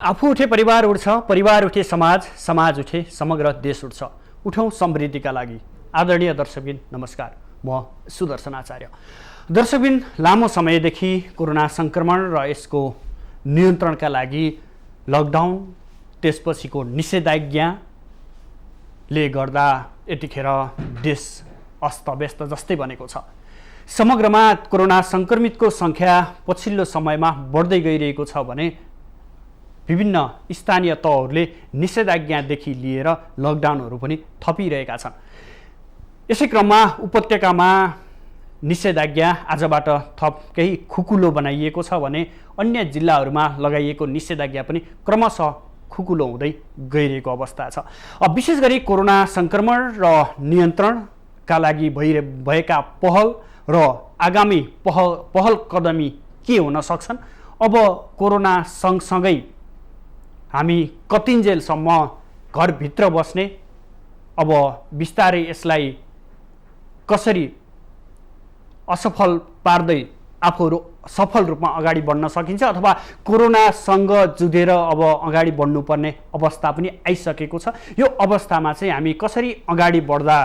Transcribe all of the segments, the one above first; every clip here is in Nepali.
आफू उठे परिवार उठ्छ, परिवार उठे समाज, समाज उठे समग्र देश उठ्छ। उठौँ समृद्धिका लागि। आदरणीय दर्शकबिन नमस्कार, म सुदर्शन आचार्य। दर्शकबिन, लामो समयदेखि कोरोना सङ्क्रमण र यसको नियन्त्रणका लागि लकडाउन त्यसपछिको निषेधाज्ञाले गर्दा यतिखेर देश अस्तव्यस्त जस्तै बनेको छ। समग्रमा कोरोना सङ्क्रमितको सङ्ख्या पछिल्लो समयमा बढ्दै गइरहेको छ भने विभिन्न स्थानीय तहहरूले निषेधाज्ञादेखि लिएर लकडाउनहरू पनि थपिरहेका छन्। यसै क्रममा उपत्यकामा निषेधाज्ञा आजबाट थप केही खुकुलो बनाइएको छ भने अन्य जिल्लाहरूमा लगाइएको निषेधाज्ञा पनि क्रमशः खुकुलो हुँदै गइरहेको अवस्था छ। विशेष गरी कोरोना सङ्क्रमण र नियन्त्रणका लागि भएका पहल र आगामी पहल कदमी के हुन सक्छन्, अब कोरोना सँगसँगै हामी कतिन्जेलसम्म घरभित्र बस्ने, अब बिस्तारै यसलाई कसरी असफल पार्दै आफूहरू सफल रूपमा अगाडि बढ्न सकिन्छ अथवा कोरोनासँग जुधेर अब अगाडि बढ्नुपर्ने अवस्था पनि आइसकेको छ। यो अवस्थामा चाहिँ हामी कसरी अगाडि बढ्दा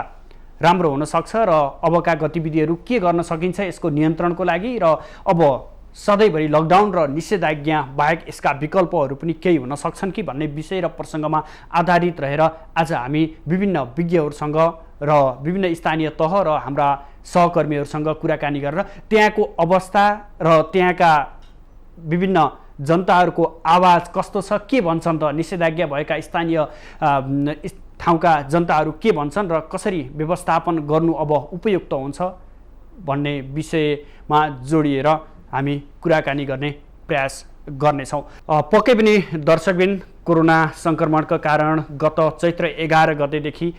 राम्रो हुनसक्छ र अबका गतिविधिहरू के गर्न सकिन्छ यसको नियन्त्रणको लागि, र अब सधैँभरि लकडाउन र निषेधाज्ञा बाहेक यसका विकल्पहरू पनि केही हुन सक्छन् कि भन्ने विषय र प्रसङ्गमा आधारित रहेर आज हामी विभिन्न विज्ञहरूसँग र विभिन्न स्थानीय तह र हाम्रा सहकर्मीहरूसँग कुराकानी गरेर त्यहाँको अवस्था र त्यहाँका विभिन्न जनताहरूको आवाज कस्तो छ, के भन्छन् त, निषेधाज्ञा भएका स्थानीय ठाउँका जनताहरू के भन्छन् र कसरी व्यवस्थापन गर्नु अब उपयुक्त हुन्छ भन्ने विषयमा जोडिएर हामी कुराकानी गर्ने प्रयास गर्नेछौँ। पक्कै पनि दर्शकबिन, कोरोना सङ्क्रमणका कारण गत चैत्र 11 गतेदेखि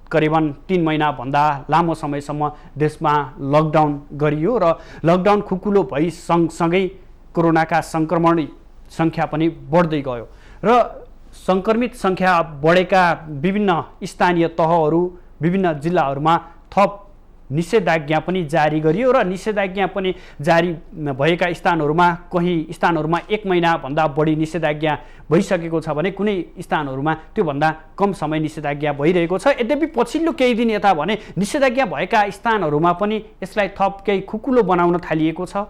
करिबन 3 महिनाभन्दा लामो समयसम्म देशमा लकडाउन गरियो र लकडाउन खुकुलो भई सँगसँगै कोरोनाका सङ्क्रमण सङ्ख्या पनि बढ्दै गयो र सङ्क्रमित सङ्ख्या बढेका विभिन्न स्थानीय तहहरू विभिन्न जिल्लाहरूमा थप निषेधाज्ञा पनि जारी गरियो र निषेधाज्ञा पनि जारी भएका स्थानहरूमा कहीँ स्थानहरूमा 1 महिनाभन्दा बढी निषेधाज्ञा भइसकेको छ भने कुनै स्थानहरूमा त्योभन्दा कम समय निषेधाज्ञा भइरहेको छ। यद्यपि पछिल्लो केही दिन यता भने निषेधाज्ञा भएका स्थानहरूमा पनि यसलाई थप केही खुकुलो बनाउन थालिएको छ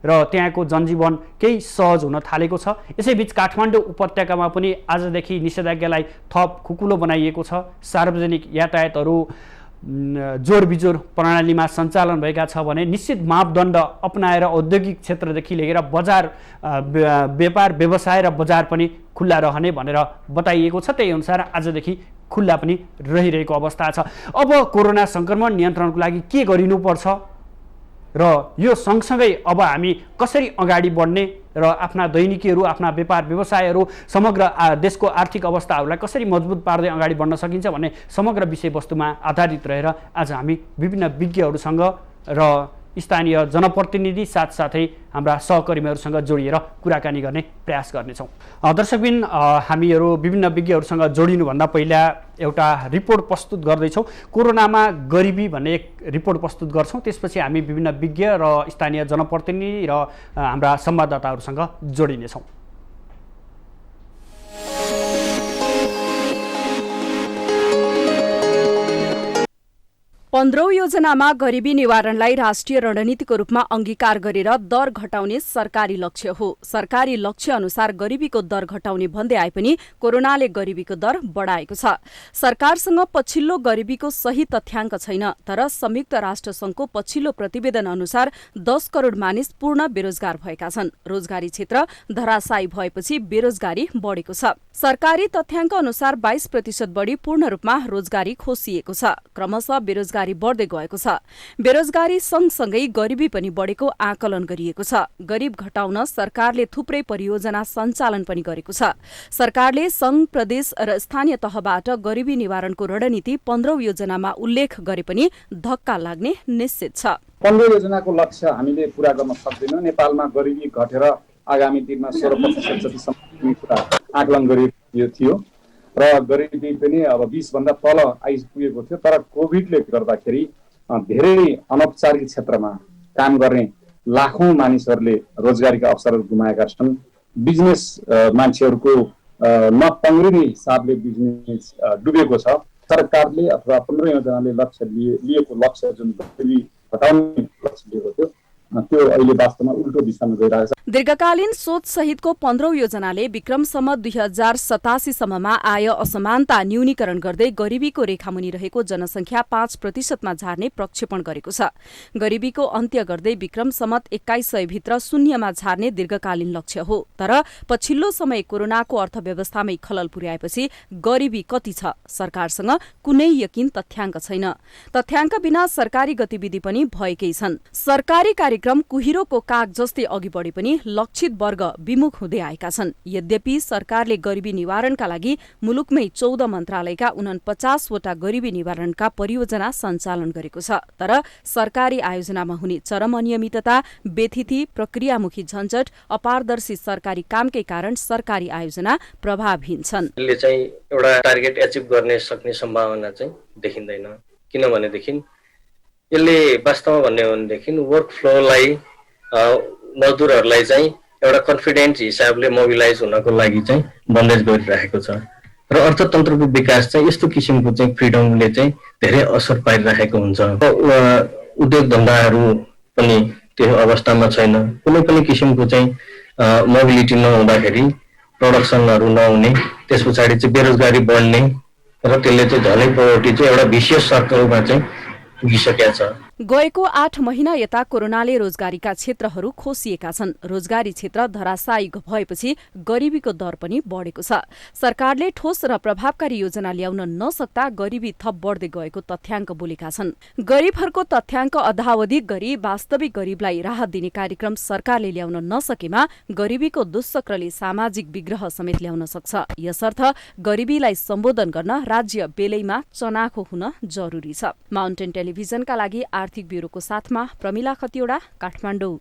र त्यहाँको जनजीवन केही सहज हुन थालेको छ। यसैबीच काठमाडौँ उपत्यकामा पनि आजदेखि निषेधाज्ञालाई थप खुकुलो बनाइएको छ। सार्वजनिक यातायातहरू जोरबिजोर प्रणालीमा सञ्चालन भएका छ भने निश्चित मापदण्ड अपनाएर औद्योगिक क्षेत्रदेखि लिएर बजार व्यापार व्यवसाय र बजार पनि खुल्ला रहने भनेर बताइएको छ। त्यही अनुसार आजदेखि खुल्ला पनि रहिरहेको अवस्था छ। अब कोरोना सङ्क्रमण नियन्त्रणको लागि के गरिनुपर्छ र यो सँगसँगै अब हामी कसरी अगाडि बढ्ने र आफ्ना दैनिकीहरू, आफ्ना व्यापार व्यवसायहरू, समग्र देशको आर्थिक अवस्थाहरूलाई कसरी मजबुत पार्दै अगाडि बढ्न सकिन्छ भन्ने समग्र विषयवस्तुमा आधारित रहेर आज हामी विभिन्न विज्ञहरूसँग र स्थानीय जनप्रतिनिधि साथसाथै हाम्रा सहकर्मीहरूसँग जोडिएर कुराकानी गर्ने प्रयास गर्नेछौँ। दर्शकबिन, हामीहरू विभिन्न विज्ञहरूसँग जोडिनुभन्दा पहिला एउटा रिपोर्ट प्रस्तुत गर्दैछौँ। कोरोनामा गरिबी भन्ने एक रिपोर्ट प्रस्तुत गर्छौँ। त्यसपछि हामी विभिन्न विज्ञ र स्थानीय जनप्रतिनिधि र हाम्रा संवाददाताहरूसँग जोडिनेछौँ। 15औं योजनामा गरिबी निवारणलाई राष्ट्रिय रणनीतिको रूपमा अंगीकार गरेर दर घटाउने सरकारी लक्ष्य हो। सरकारी लक्ष्य अनुसार गरिबीको दर घटाउने भन्दै आए पनि कोरोनाले गरिबीको दर बढाएको छ। सरकारसँग पछिल्लो गरिबीको सही तथ्याङ्क छैन, तर संयुक्त राष्ट्र संघको पछिल्लो प्रतिवेदन अनुसार 10 करोड़ मानिस पूर्ण बेरोजगार भएका छन्। रोजगारी क्षेत्र धराशायी भएपछि बेरोजगारी बढेको छ। सरकारी तथ्याङ्क अनुसार 22% बढी पूर्ण रूपमा रोजगारी खोसिएको छ। क्रमशः बेरोजगारी बढ्दै गएको छ। बेरोजगारी सँगसँगै गरिबी पनि बढेको आकलन गरिएको छ। गरिब घटाउन सरकारले थुप्रै परियोजना सञ्चालन पनि गरेको छ। सरकारले संघ, प्रदेश र स्थानीय तहबाट गरिबी निवारणको रणनीति 15औं योजनामा उल्लेख गरे पनि धक्का लाग्ने निश्चित छ। 15 योजनाको लक्ष्य हामीले पूरा गर्न सक्दैनौँ। नेपालमा गरिबी घटेर आगामी दिनमा 16% जतिसम्म कुरा आकलन गरिएको थियो र गरिबी पनि अब 20 भन्दा तल आइपुगेको थियो। तर कोभिडले गर्दाखेरि धेरै अनौपचारिक क्षेत्रमा काम गर्ने लाखौं मानिसहरूले रोजगारीका अवसरहरू गुमाएका छन्। बिजनेस मान्छेहरूको नपङ्ग्रिने हिसाबले बिजनेस डुबेको छ। सरकारले अथवा 15 योजनाले लिएको लक्ष्य जुन गरिबी घटाउने लक्ष्य लिएको थियो त्यो अहिले वास्तवमा उल्टो दिशामा गइरहेको छ। दीर्घकालीन सोच सहितको 15औं योजनाले विक्रमसम्म 2087 सम्ममा आय असमानता न्यूनीकरण गर्दै गरिबीको रेखामुनि रहेको जनसंख्या 5% मा झार्ने प्रक्षेपण गरेको छ। गरिबीको अन्त्य गर्दै विक्रमसम्म 2100 भित्र शून्यमा झार्ने दीर्घकालीन लक्ष्य हो। तर पछिल्लो समय कोरोनाको अर्थव्यवस्थामै खलल पुर्याएपछि गरिबी कति छ सरकारसँग कुनै यकिन तथ्याङ्क छैन। तथ्याङ्क बिना सरकारी गतिविधि पनि भएकै छन्। सरकारी कार्यक्रम कुहिरोको काग जस्तै अघि बढे पनि लक्षित वर्ग विमुख हुँदै आएका छन्। यद्यपि सरकारले गरिबी निवारणका लागि मुलुकमै 14 मन्त्रालयका 49 वटा गरिबी निवारणका परियोजना सञ्चालन गरेको छ। तर सरकारी आयोजनामा हुने चरम अनियमितता, बेथिति, प्रक्रियामुखी झन्झट, अपारदर्शी सरकारी कामकै कारण सरकारी आयोजना प्रभावहीन छन्। यसले चाहिँ एउटा टार्गेट एचिभ गर्ने सक्ने सम्भावना चाहिँ देखिँदैन। किनभनेदेखि यसले वास्तवमा भन्ने हो भनेदेखि वर्क फ्लोलाई मजदुरहरूलाई चाहिँ एउटा कन्फिडेन्ट हिसाबले मोबिलाइज हुनको लागि चाहिँ बन्देज गरिरहेको छ र अर्थतन्त्रको विकास चाहिँ यस्तो किसिमको चाहिँ फ्रिडमले चाहिँ धेरै असर पारिरहेको हुन्छ। उद्योग धन्दाहरू पनि त्यो अवस्थामा छैन। कुनै पनि किसिमको चाहिँ मोबिलिटी नहुँदाखेरि प्रोडक्सनहरू नहुने, त्यस पछाडि चाहिँ बेरोजगारी बढ्ने र त्यसले चाहिँ झनै पोभर्टी चाहिँ एउटा भिसियस सर्कलमा चाहिँ पुगिसकेको छ। गएको 8 महिना यता कोरोनाले रोजगारीका क्षेत्रहरू खोसिएका छन्। रोजगारी क्षेत्र धराशायी भएपछि गरिबीको दर पनि बढेको छ। सरकारले ठोस र प्रभावकारी योजना ल्याउन नसक्दा गरिबी थप बढ्दै गएको तथ्याङ्क बोलेका छन्। गरिबहरूको तथ्याङ्क अधावधि गरी वास्तविक गरिबलाई राहत दिने कार्यक्रम सरकारले ल्याउन नसकेमा गरिबीको दुश्चक्रले सामाजिक विग्रह समेत ल्याउन सक्छ। यसर्थ गरिबीलाई सम्बोधन गर्न राज्य बेलैमा चनाखो हुन जरुरी छ। माउन्टेन टेलिभिजनका लागि आर्थिक ब्युरोको साथमा प्रमिला खतिवडा, काठमाडौँ।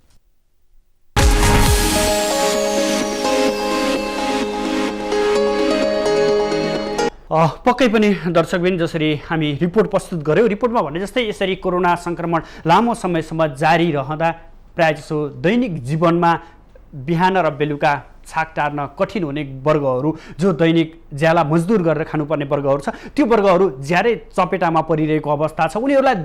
पक्कै पनि दर्शकबिन जसरी हामी रिपोर्ट प्रस्तुत गर्यौं, रिपोर्टमा भने जस्तै यसरी कोरोना संक्रमण लामो समयसम्म जारी रहँदा प्रायजसो दैनिक जीवनमा बिहान र बेलुका छाक टार्न कठिन हुने वर्गहरू, जो दैनिक ज्याला मजदुर गरेर खानुपर्ने वर्गहरू छ, त्यो वर्गहरू ज्यादै चपेटामा परिरहेको अवस्था छ। उनीहरूलाई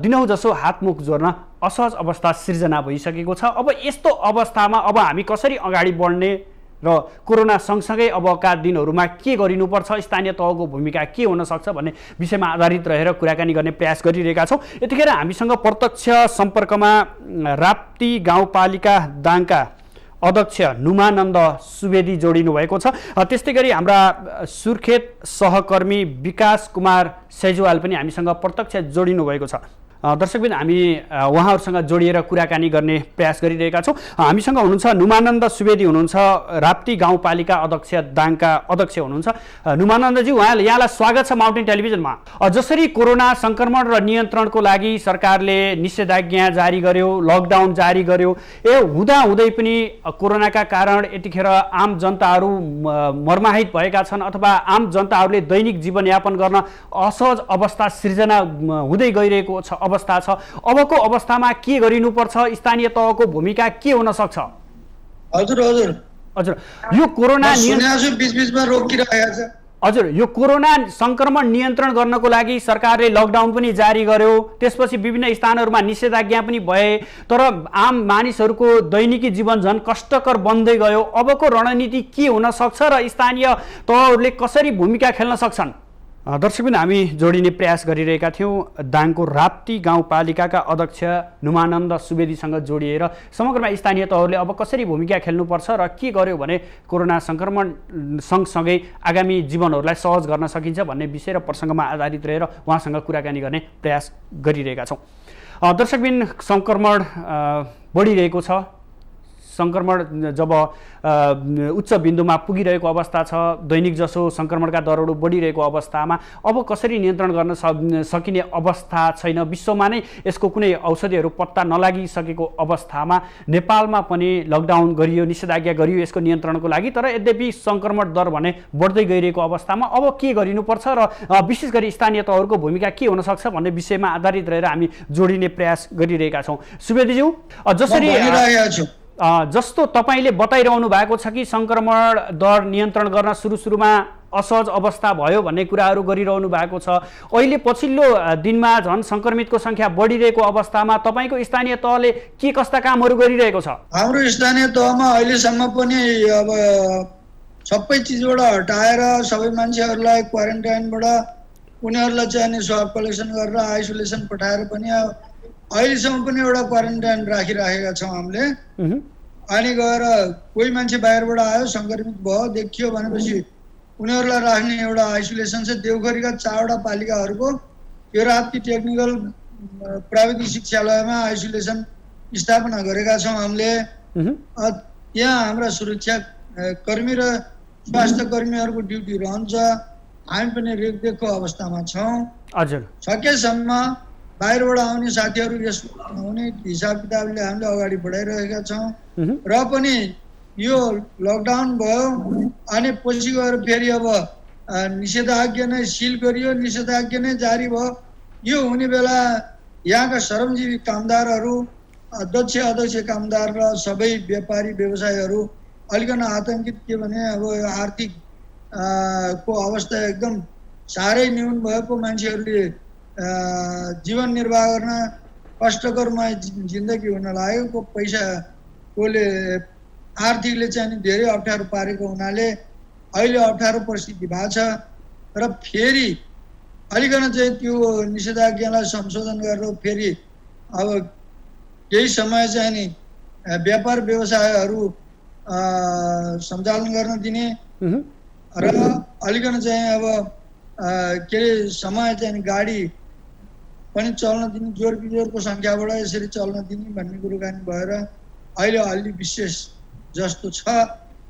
दिनौँ जसो हातमुख जोड्न असहज अवस्था सिर्जना भइसकेको छ। अब यस्तो अवस्थामा अब हामी कसरी अगाडि बढ्ने र कोरोना सँगसँगै अबका दिनहरूमा के गरिनुपर्छ, स्थानीय तहको भूमिका के हुन सक्छ भन्ने विषयमा आधारित रहेर कुराकानी गर्ने प्रयास गरिरहेका छौँ। यतिखेर हामीसँग प्रत्यक्ष सम्पर्कमा राप्ती गाउँपालिका दाङका अध्यक्ष नुमानन्द सुवेदी जोडिनु भएको छ। त्यस्तै गरी हाम्रा सुर्खेत सहकर्मी विकास कुमार सेजवाल पनि हामीसँग प्रत्यक्ष जोडिनु भएको छ। दर्शकबिन हामी उहाँहरूसँग जोडिएर कुराकानी गर्ने प्रयास गरिरहेका छौँ। हामीसँग हुनुहुन्छ नुमानन्द सुवेदी, हुनुहुन्छ राप्ती गाउँपालिका अध्यक्ष दाङका अध्यक्ष हुनुहुन्छ। नुमानन्दजी, यहाँलाई स्वागत छ माउन्टेन टेलिभिजनमा। जसरी कोरोना संक्रमण र नियन्त्रणको लागि सरकारले निषेधाज्ञा जारी गर्यो, लकडाउन जारी गर्यो, हुँदै पनि कोरोनाका कारण यतिखेर आम जनताहरू मर्माहित भएका छन् अथवा आम जनताहरूले दैनिक जीवनयापन गर्न असहज अवस्था सिर्जना हुँदै गइरहेको अवस्था छ। अबको अवस्थामा के गरिनुपर्छ, स्थानीय तहको भूमिका के हुन सक्छ? हजुर यो कोरोना हजुर यो कोरोना संक्रमण नियन्त्रण गर्नको लागि सरकारले लकडाउन पनि जारी गर्यो, त्यसपछि विभिन्न स्थानहरूमा निषेधाज्ञा पनि भए, तर आम मानिसहरूको दैनिकी जीवन झन् कष्टकर बन्दै गयो। अबको रणनीति के हुन सक्छ र स्थानीय तहहरूले कसरी भूमिका खेल्न सक्छन्? दर्शकबिन हामी जोडिने प्रयास गरिरहेका थियौँ दाङको राप्ती गाउँपालिकाका अध्यक्ष नुमानन्द सुवेदीसँग जोडिएर समग्रमा स्थानीय तहहरूले अब कसरी भूमिका खेल्नुपर्छ र के गर्यो भने कोरोना संक्रमण सँगसँगै आगामी जीवनहरूलाई सहज गर्न सकिन्छ भन्ने विषय र प्रसङ्गमा आधारित रहेर उहाँसँग कुराकानी गर्ने प्रयास गरिरहेका छौँ। दर्शकबिन संक्रमण बढिरहेको छ। संक्रमण जब उच्च बिन्दुमा पुगिरहेको अवस्था छ, दैनिक जसो संक्रमणका दरहरू बढिरहेको अवस्थामा अब कसरी नियन्त्रण गर्न सकिने अवस्था छैन। विश्वमा नै यसको कुनै औषधिहरू पत्ता नलागिसकेको अवस्थामा नेपालमा पनि लकडाउन गरियो, निषेधाज्ञा गरियो यसको नियन्त्रणको लागि, तर यद्यपि संक्रमण दर भने बढ्दै गइरहेको अवस्थामा अब के गरिनुपर्छ र विशेष गरी स्थानीय तहहरूको भूमिका के हुन सक्छ भन्ने विषयमा आधारित रहेर हामी जोडिने प्रयास गरिरहेका छौँ। सुवेदीज्यू, जसरी जस्तो तपाईँले बताइरहनु भएको छ कि सङ्क्रमण दर नियन्त्रण गर्न सुरुमा असहज अवस्था भयो भन्ने कुराहरू गरिरहनु भएको छ। अहिले पछिल्लो दिनमा झन् सङ्क्रमितको सङ्ख्या बढिरहेको अवस्थामा तपाईँको स्थानीय तहले के कस्ता कामहरू गरिरहेको छ? हाम्रो स्थानीय तहमा अहिलेसम्म पनि अब सबै चिजबाट हटाएर सबै मान्छेहरूलाई क्वारेन्टाइनबाट उनीहरूलाई चाहिँ अनि स्वाब कलेक्सन गरेर आइसोलेसन पठाएर पनि अहिलेसम्म पनि एउटा क्वारेन्टाइन राखिराखेका छौँ हामीले। अनि गएर कोही मान्छे बाहिरबाट आयो सङ्क्रमित भयो देखियो भनेपछि उनीहरूलाई राख्ने एउटा आइसोलेसन चाहिँ देवघरीका 4वटा पालिकाहरूको यो राप्ती टेक्निकल प्राविधिक शिक्षालयमा आइसोलेसन स्थापना गरेका छौँ हामीले। यहाँ हाम्रा सुरक्षा कर्मी र स्वास्थ्य कर्मीहरूको ड्युटी रहन्छ। हामी पनि रेखदेखको अवस्थामा छौँ। हजुर, सकेसम्म बाहिरबाट आउने साथीहरू यस आउने हिसाब किताबले हामीले अगाडि बढाइरहेका छौँ। र पनि यो लकडाउन भयो अनि पछि गएर फेरि अब निषेधाज्ञा नै सिल गरियो, निषेधाज्ञा नै जारी भयो। यो हुने बेला यहाँका श्रमजीवी कामदारहरू, अध्यक्ष अध्यक्ष कामदार र सबै व्यापारी व्यवसायीहरू अलिकन आतंकित के भने अब आर्थिक को अवस्था एकदम साह्रै न्यून भएको मान्छेहरूले जीवन निर्वाह गर्न कष्टकरमय जिन्दगी हुन लागेको पैसा कोले आर्थिकले चाहिँ धेरै अप्ठ्यारो पारेको हुनाले अहिले अप्ठ्यारो परिस्थिति भएको छ। र फेरि अलिकन चाहिँ त्यो निषेधाज्ञालाई संशोधन गरेर फेरि अब केही समय चाहिँ नि व्यापार व्यवसायहरू सञ्चालन गर्न दिने र अलिकन चाहिँ अब के अरे समय चाहिँ गाडी पनि चल्न दिने, जोर बिजोरको सङ्ख्याबाट यसरी चल्न दिने भन्ने कुराकानी भएर अहिले अलि विशेष जस्तो छ।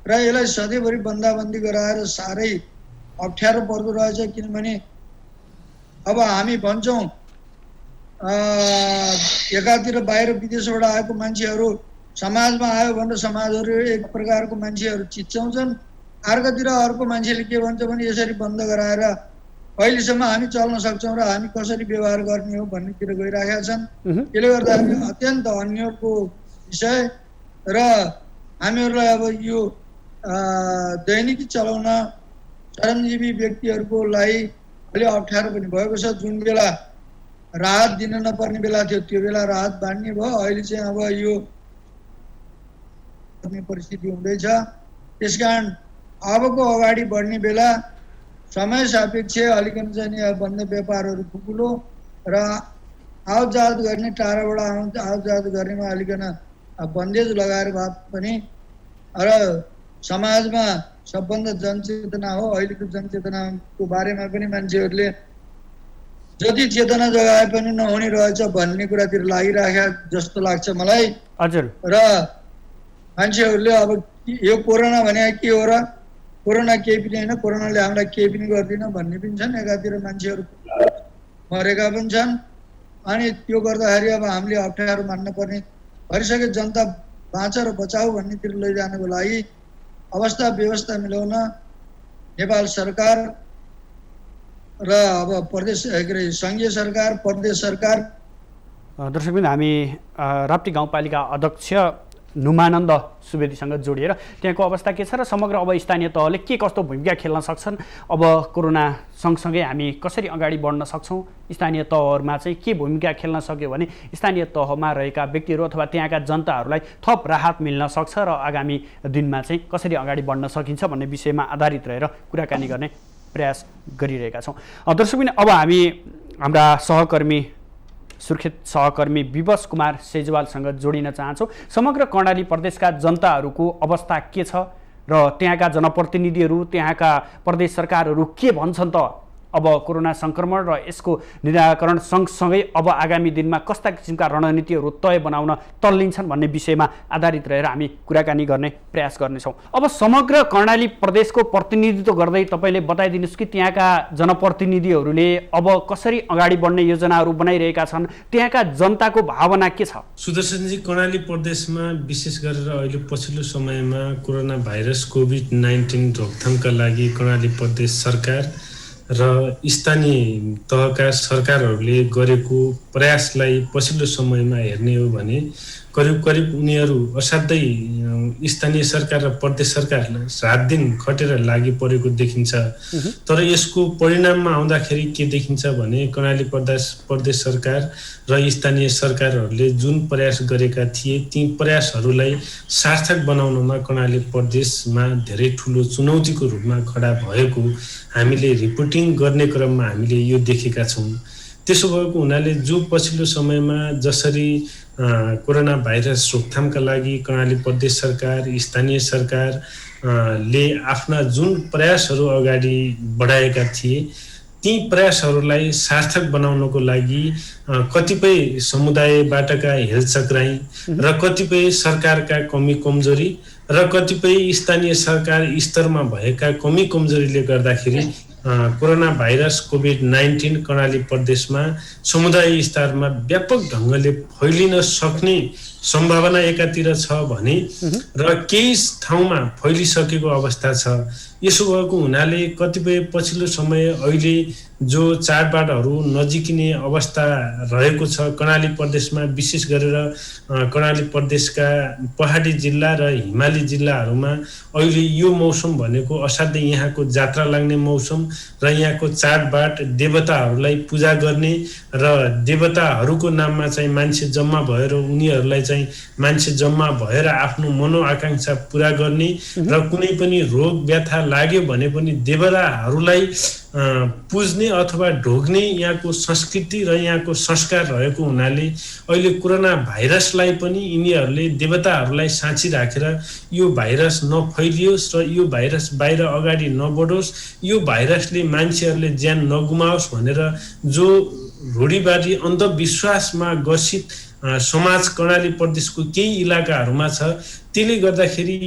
र यसलाई सधैँभरि बन्दाबन्दी गराएर साह्रै अप्ठ्यारो पर्दो रहेछ। किनभने अब हामी भन्छौँ एकातिर बाहिर विदेशबाट आएको मान्छेहरू समाजमा आयो भनेर समाजहरू एक प्रकारको मान्छेहरू चिच्याउँछन्, अर्कोतिर अर्को मान्छेले के भन्छ भने यसरी बन्द गराएर कहिलेसम्म हामी चल्न सक्छौँ र हामी कसरी व्यवहार गर्ने हो भन्नेतिर गइरहेका छन्। त्यसले गर्दाखेरि अत्यन्त अन्यलको विषय र हामीहरूलाई अब यो दैनिकी चलाउन श्रमजीवी व्यक्तिहरूको लागि अलि अप्ठ्यारो पनि भएको छ। जुन बेला राहत दिन नपर्ने बेला थियो त्यो बेला राहत बाँड्ने भयो। अहिले चाहिँ अब यो परिस्थिति हुँदैछ। त्यसकारण अबको अगाडि बढ्ने बेला समय सापेक्ष अलिकन चाहिँ बन्द व्यापारहरू ठुलो र आवतजावत गर्ने, टाढाबाट आवतजावत गर्नेमा अलिकन बन्देज लगाएर भए पनि र समाजमा सबभन्दा जनचेतना हो। अहिलेको जनचेतनाको बारेमा पनि मान्छेहरूले जति चेतना जगाए पनि नहुने रहेछ भन्ने कुरातिर लागिराखेको जस्तो लाग्छ मलाई। हजुर, र मान्छेहरूले अब यो कोरोना भने के हो र, कोरोना केही पनि होइन, कोरोनाले हामीलाई केही पनि गर्दैन भन्ने पनि छन्। एकातिर मान्छेहरू मरेका पनि छन्। अनि त्यो गर्दाखेरि अब हामीले अप्ठ्यारो मान्न पर्ने भइसके। जनता बाँच र बचाऊ भन्नेतिर लैजानको लागि अवस्था व्यवस्था मिलाउन नेपाल सरकार र अब प्रदेश के अरे सङ्घीय सरकार, प्रदेश सरकार। दर्शकबिन, हामी राप्ती गाउँपालिका अध्यक्ष नुमानन्द सुवेदीसँग जोडिएर त्यहाँको अवस्था के छ र समग्र अब स्थानीय तहले के कस्तो भूमिका खेल्न सक्छन्, अब कोरोना सँगसँगै हामी कसरी अगाडि बढ्न सक्छौँ, स्थानीय तहहरूमा चाहिँ के भूमिका खेल्न सक्यो भने स्थानीय तहमा रहेका व्यक्तिहरू अथवा त्यहाँका जनताहरूलाई थप राहत मिल्न सक्छ र आगामी दिनमा चाहिँ कसरी अगाडि बढ्न सकिन्छ भन्ने विषयमा आधारित रहेर कुराकानी गर्ने प्रयास गरिरहेका छौँ। दर्शकबिन, अब हामी हाम्रा सुर्खेत सहकर्मी विवश कुमार सेजवालसँग जोडिन चाहन्छौँ। समग्र कर्णाली प्रदेशका जनताहरूको अवस्था के छ र त्यहाँका जनप्रतिनिधिहरू, त्यहाँका प्रदेश सरकारहरू के भन्छन् त? अब कोरोना सङ्क्रमण र यसको निराकरण सँगसँगै अब आगामी दिनमा कस्ता किसिमका रणनीतिहरू तय बनाउन तल्लिन्छन् भन्ने विषयमा आधारित रहेर हामी कुराकानी गर्ने प्रयास गर्नेछौँ। अब समग्र कर्णाली प्रदेशको प्रतिनिधित्व गर्दै तपाईँले बताइदिनुहोस् कि त्यहाँका जनप्रतिनिधिहरूले अब कसरी अगाडि बढ्ने योजनाहरू बनाइरहेका छन्, त्यहाँका जनताको भावना के छ? सुदर्शनजी, कर्णाली प्रदेशमा विशेष गरेर अहिले पछिल्लो समयमा कोरोना भाइरस कोभिड-19 रोकथामका लागि कर्णाली प्रदेश सरकार र स्थानीय तहका सरकारहरूले गरेको प्रयासलाई पछिल्लो समयमा हेर्ने हो भने करिब उनीहरू असाध्यै स्थानीय सरकार र प्रदेश सरकारलाई रात दिन खटेर लागि परेको देखिन्छ। तर यसको परिणाममा आउँदाखेरि के देखिन्छ भने कर्णाली प्रदेश सरकार र स्थानीय सरकारहरूले जुन प्रयास गरेका थिए ती प्रयासहरूलाई सार्थक बनाउनमा कर्णाली प्रदेशमा धेरै ठुलो चुनौतीको रूपमा खडा भएको हामीले रिपोर्टिङ गर्ने क्रममा हामीले यो देखेका छौँ। त्यसो भएको हुनाले जो पछिल्लो समयमा जसरी कोरोना भाइरस रोकथामका लागि कर्णाली प्रदेश सरकार स्थानीय सरकारले आफ्ना जुन प्रयासहरू अगाडि बढाएका थिए ती प्रयासहरूलाई सार्थक बनाउनको लागि कतिपय समुदायबाटका हेलचक्राइ र कतिपय सरकारका कमी कमजोरी र कतिपय स्थानीय सरकार स्तरमा भएका कमी कमजोरीले गर्दाखेरि कोरोना भाइरस कोभिड-19 कर्णाली प्रदेशमा समुदाय स्तरमा व्यापक ढङ्गले फैलिन सक्ने सम्भावना एकातिर छ भने र केही ठाउँमा फैलिसकेको अवस्था छ। यसो भएको हुनाले कतिपय पछिल्लो समय अहिले जो चाडबाडहरू नजिकिने अवस्था रहेको छ कर्णाली प्रदेशमा, विशेष गरेर कर्णाली प्रदेशका पहाडी जिल्ला र हिमाली जिल्लाहरूमा अहिले यो मौसम भनेको असाध्यै यहाँको जात्रा लाग्ने मौसम र यहाँको चाडबाड देवताहरूलाई पूजा गर्ने र देवताहरूको नाममा चाहिँ मान्छे जम्मा भएर उनीहरूलाई चाहिँ मान्छे जम्मा भएर आफ्नो मनोआकांक्षा पूरा गर्ने र कुनै पनि रोग व्याथा लाग्यो भने पनि देवताहरूलाई पुज्ने अथवा ढोग्ने यहाँको संस्कृति र यहाँको संस्कार रहेको हुनाले अहिले कोरोना भाइरसलाई पनि यिनीहरूले देवताहरूलाई साँची राखेर यो भाइरस नफैलियोस् र यो भाइरस बाहिर अगाडि नबढोस्, यो भाइरसले मान्छेहरूले ज्यान नगुमाओस् भनेर जो रूढिवादी अन्धविश्वासमा ग्रसित समाज कर्णाली प्रदेशको केही इलाकाहरूमा छ, त्यसले गर्दाखेरि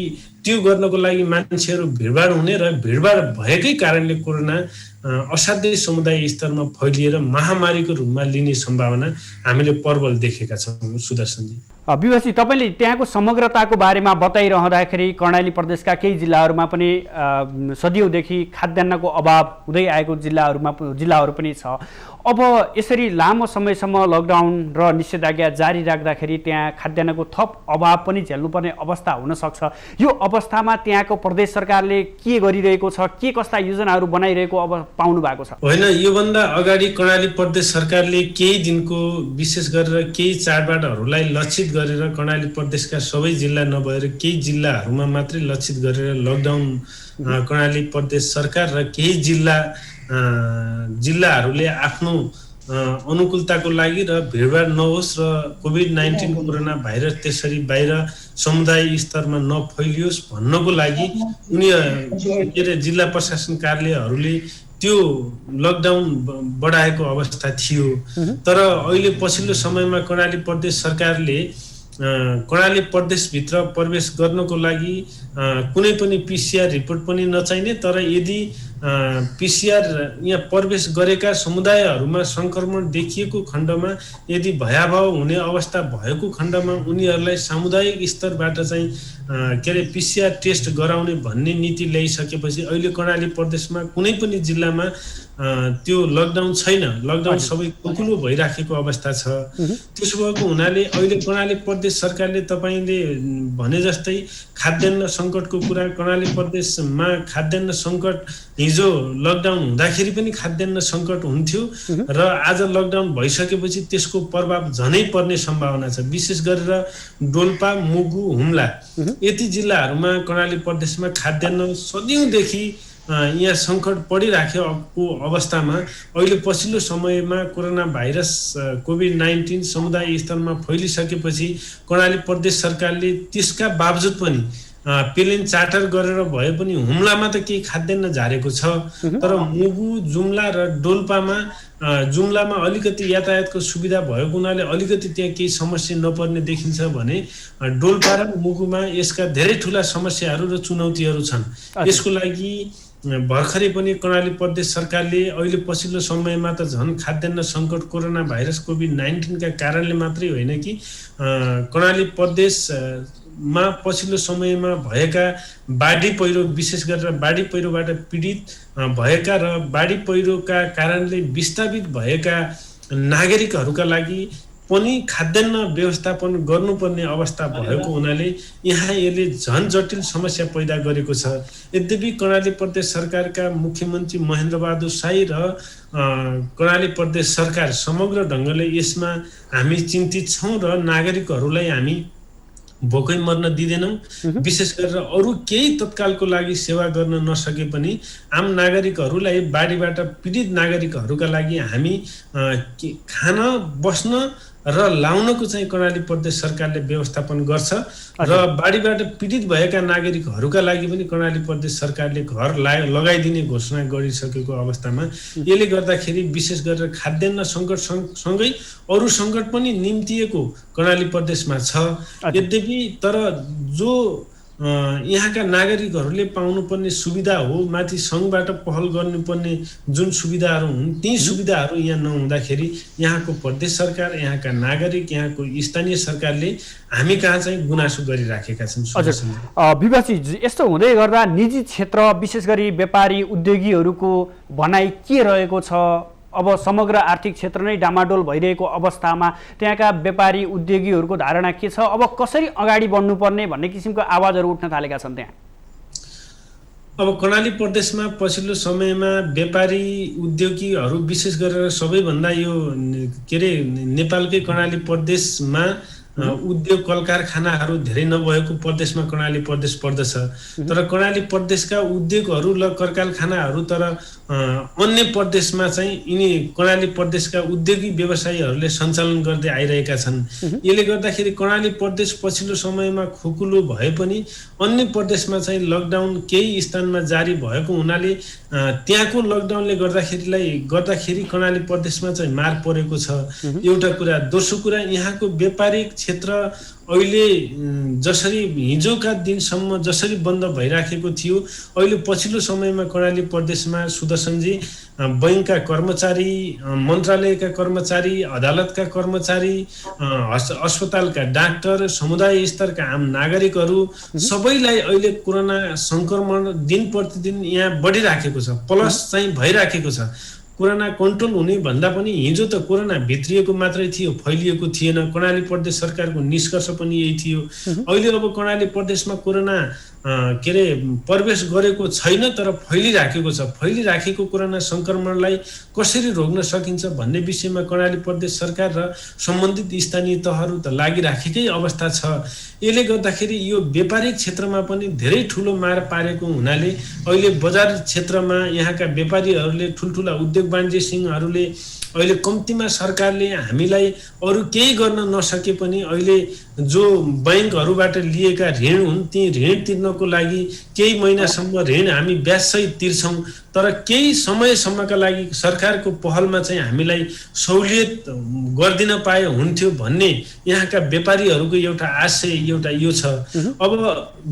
त्यो गर्नको लागि मान्छेहरू भिडभाड हुने र भिडभाड भएकै कारणले कोरोना असाध्यै समुदाय स्तरमा फैलिएर महामारीको रूपमा लिने सम्भावना हामीले प्रबल देखेका छौँ। सुदर्शनजी, विवासी तपाईँले त्यहाँको समग्रताको बारेमा बताइरहँदाखेरि कर्णाली प्रदेशका केही जिल्लाहरूमा पनि सदियौँदेखि खाद्यान्नको अभाव हुँदै आएको जिल्लाहरू पनि छ। अब यसरी लामो समयसम्म लकडाउन र निषेधाज्ञा जारी राख्दाखेरि त्यहाँ खाद्यान्नको थप अभाव पनि झेल्नुपर्ने अवस्था हुनसक्छ। यो अवस्थामा त्यहाँको प्रदेश सरकारले के गरिरहेको छ, के कस्ता योजनाहरू बनाइरहेको अब पाउनु भएको छ? होइन, योभन्दा अगाडि कर्णाली प्रदेश सरकारले केही दिनको विशेष गरेर केही चाडबाडहरूलाई लक्षित गरेर कर्णाली प्रदेशका सबै जिल्ला नभएर केही जिल्लाहरूमा मात्रै लक्षित गरेर लकडाउन कर्णाली प्रदेश सरकार र केही जिल्लाहरूले आफ्नो अनुकूलताको लागि र भिडभाड नहोस् र कोभिड-19 कोरोना भाइरस त्यसरी बाहिर समुदाय स्तरमा नफैलियोस् भन्नको लागि उनीहरू जिल्ला प्रशासन कार्यालयहरूले त्यो लकडाउन बढाएको अवस्था थियो। तर अहिले पछिल्लो समयमा कर्णाली प्रदेश सरकारले कर्णाली प्रदेशभित्र प्रवेश गर्नको लागि कुनै पनि पिसिआर रिपोर्ट पनि नचाहिने, तर यदि पिसिआर यहाँ प्रवेश गरेका समुदायहरूमा संक्रमण देखिएको खण्डमा यदि भयावह हुने अवस्था भएको खण्डमा उनीहरूलाई सामुदायिक स्तरबाट चाहिँ पिसिआर टेस्ट गराउने भन्ने नीति ल्याइसकेपछि अहिले कर्णाली प्रदेशमा कुनै पनि जिल्लामा त्यो लकडाउन छैन। लकडाउन सबै खुकुलो भइराखेको अवस्था छ। त्यसो भएको हुनाले अहिले कर्णाली प्रदेश सरकारले तपाईँले भने जस्तै खाद्यान्न सङ्कटको कुरा, कर्णाली प्रदेशमा खाद्यान्न सङ्कट हिजो लकडाउन हुँदाखेरि पनि खाद्यान्न सङ्कट हुन्थ्यो र आज लकडाउन भइसकेपछि त्यसको प्रभाव झनै पर्ने सम्भावना छ। विशेष गरेर डोल्पा, मुगु, हुम्ला यति जिल्लाहरूमा कर्णाली प्रदेशमा खाद्यान्न सदियौँदेखि यहाँ सङ्कट पडिराखेको अवस्थामा अहिले पछिल्लो समयमा कोरोना भाइरस कोभिड-19 समुदाय स्तरमा फैलिसकेपछि कर्णाली प्रदेश सरकारले त्यसका बावजुद पनि प्लेन चार्टर गरेर भए पनि हुम्लामा त केही खाद्यान्न झारेको छ, तर मुगु, जुम्ला र डोल्पामा जुम्लामा अलिकति यातायातको सुविधा भएको हुनाले अलिकति त्यहाँ केही समस्या नपर्ने देखिन्छ भने डोल्पा र मुगुमा यसका धेरै ठुला समस्याहरू र चुनौतीहरू छन्। यसको लागि भर्खरै पनि कर्णाली प्रदेश सरकारले अहिले पछिल्लो समयमा त झन् खाद्यान्न सङ्कट कोरोना भाइरस कोभिड-19 का कारणले मात्रै होइन कि कर्णाली प्रदेश मा पछिल्लो समयमा भएका बाढी पहिरो, विशेष गरेर बाढी पहिरोबाट पीडित भएका र बाढी पहिरोका कारणले विस्थापित भएका नागरिकहरूका लागि पनि खाद्यान्न व्यवस्थापन गर्नुपर्ने अवस्था भएको हुनाले यहाँ यसले झन जटिल समस्या पैदा गरेको छ। यद्यपि कर्णाली प्रदेश सरकारका मुख्यमन्त्री महेन्द्रबहादुर साई र कर्णाली प्रदेश सरकार समग्र ढङ्गले यसमा हामी चिन्तित छौँ र नागरिकहरूलाई हामी भोकै मर्न दिँदैनौँ। विशेष गरेर अरू केही तत्कालको लागि सेवा गर्न नसके पनि आम नागरिकहरूलाई, बाढीबाट पीडित नागरिकहरूका लागि हामी खान, बस्न र लाउनको चाहिँ कर्णाली प्रदेश सरकारले व्यवस्थापन गर्छ र बाढीबाट पीडित भएका नागरिकहरूका लागि पनि कर्णाली प्रदेश सरकारले घर लगाइदिने घोषणा गरिसकेको अवस्थामा यसले गर्दाखेरि विशेष गरेर खाद्यान्न सङ्कट सँगै अरू सङ्कट पनि निम्तिएको कर्णाली प्रदेशमा छ। यद्यपि तर जो यहाँका नागरिकहरूले पाउनुपर्ने सुविधा हो, माथि सङ्घबाट पहल गर्नुपर्ने जुन सुविधाहरू हुन् ती सुविधाहरू यहाँ नहुँदाखेरि यहाँको प्रदेश सरकार, यहाँका नागरिक, यहाँको स्थानीय सरकारले हामी कहाँ चाहिँ गुनासो गरिराखेका छन्। विभाजी, यस्तो हुँदै गर्दा निजी क्षेत्र विशेष गरी व्यापारी उद्योगीहरूको भनाइ के रहेको छ? अब समग्र आर्थिक क्षेत्र नै डामाडोल भइरहेको अवस्थामा त्यहाँका व्यापारी उद्योगीहरूको धारणा के छ? अब कसरी अगाडि बढ्नुपर्ने भन्ने किसिमको आवाजहरू उठ्न थालेका छन् त्यहाँ। अब कर्णाली प्रदेशमा पछिल्लो समयमा व्यापारी उद्योगीहरू विशेष गरेर सबैभन्दा यो के अरे नेपालकै कर्णाली प्रदेशमा उद्योग कल कारखानाहरू धेरै नभएको प्रदेशमा कर्णाली प्रदेश पर्दछ। तर कर्णाली प्रदेशका उद्योगहरू र कल कारखानाहरू तर अन्य प्रदेशमा चाहिँ यिनी कर्णाली प्रदेशका उद्योगी व्यवसायीहरूले सञ्चालन गर्दै आइरहेका छन्। यसले गर्दाखेरि कर्णाली प्रदेश पछिल्लो समयमा खुकुलो भए पनि अन्य प्रदेशमा चाहिँ लकडाउन केही स्थानमा जारी भएको हुनाले त्यहाँको लकडाउनले गर्दाखेरि कर्णाली प्रदेशमा चाहिँ मार परेको छ, एउटा कुरा। दोस्रो कुरा, यहाँको व्यापारिक क्षेत्र अहिले जसरी हिजोका दिनसम्म जसरी बन्द भइराखेको थियो, अहिले पछिल्लो समयमा कर्णाली प्रदेशमा सुदर्शनजी बैंकका कर्मचारी, मन्त्रालयका कर्मचारी, अदालतका कर्मचारी, अस्पतालका डाक्टर, समुदाय स्तरका आम नागरिकहरू सबैलाई अहिले कोरोना सङ्क्रमण दिन प्रतिदिन यहाँ बढिराखेको छ, प्लस चाहिँ भइराखेको छ। कोरोना कन्ट्रोल हुने भन्दा पनि हिजो त कोरोना भित्रिएको मात्रै थियो, फैलिएको थिएन। कर्णाली प्रदेश सरकारको निष्कर्ष पनि यही थियो। अहिले अब कर्णाली प्रदेशमा कोरोना के अरे प्रवेश गरेको छैन तर फैलिराखेको छ। फैलिराखेको कोरोना सङ्क्रमणलाई कसरी रोक्न सकिन्छ भन्ने विषयमा कर्णाली प्रदेश सरकार र सम्बन्धित स्थानीय तहहरू त लागिराखेकै अवस्था छ। यसले गर्दाखेरि यो व्यापारिक क्षेत्रमा पनि धेरै ठुलो मार पारेको हुनाले अहिले बजार क्षेत्रमा यहाँका व्यापारीहरूले, ठुल्ठुला उद्योग वाणिज्य सिंहहरूले अहिले कम्तीमा सरकारले हामीलाई अरू केही गर्न नसके पनि अहिले जो बैंकहरूबाट लिएका ऋण हुन् ती ऋण तिर्नको लागि केही महिनासम्म ऋण हामी ब्याजसहित तिर्छौँ। तर केही समयसम्मका लागि सरकारको पहलमा चाहिँ हामीलाई सहुलियत गरिदिन पाए हुन्थ्यो भन्ने यहाँका व्यापारीहरूको एउटा आशय, एउटा यो छ। अब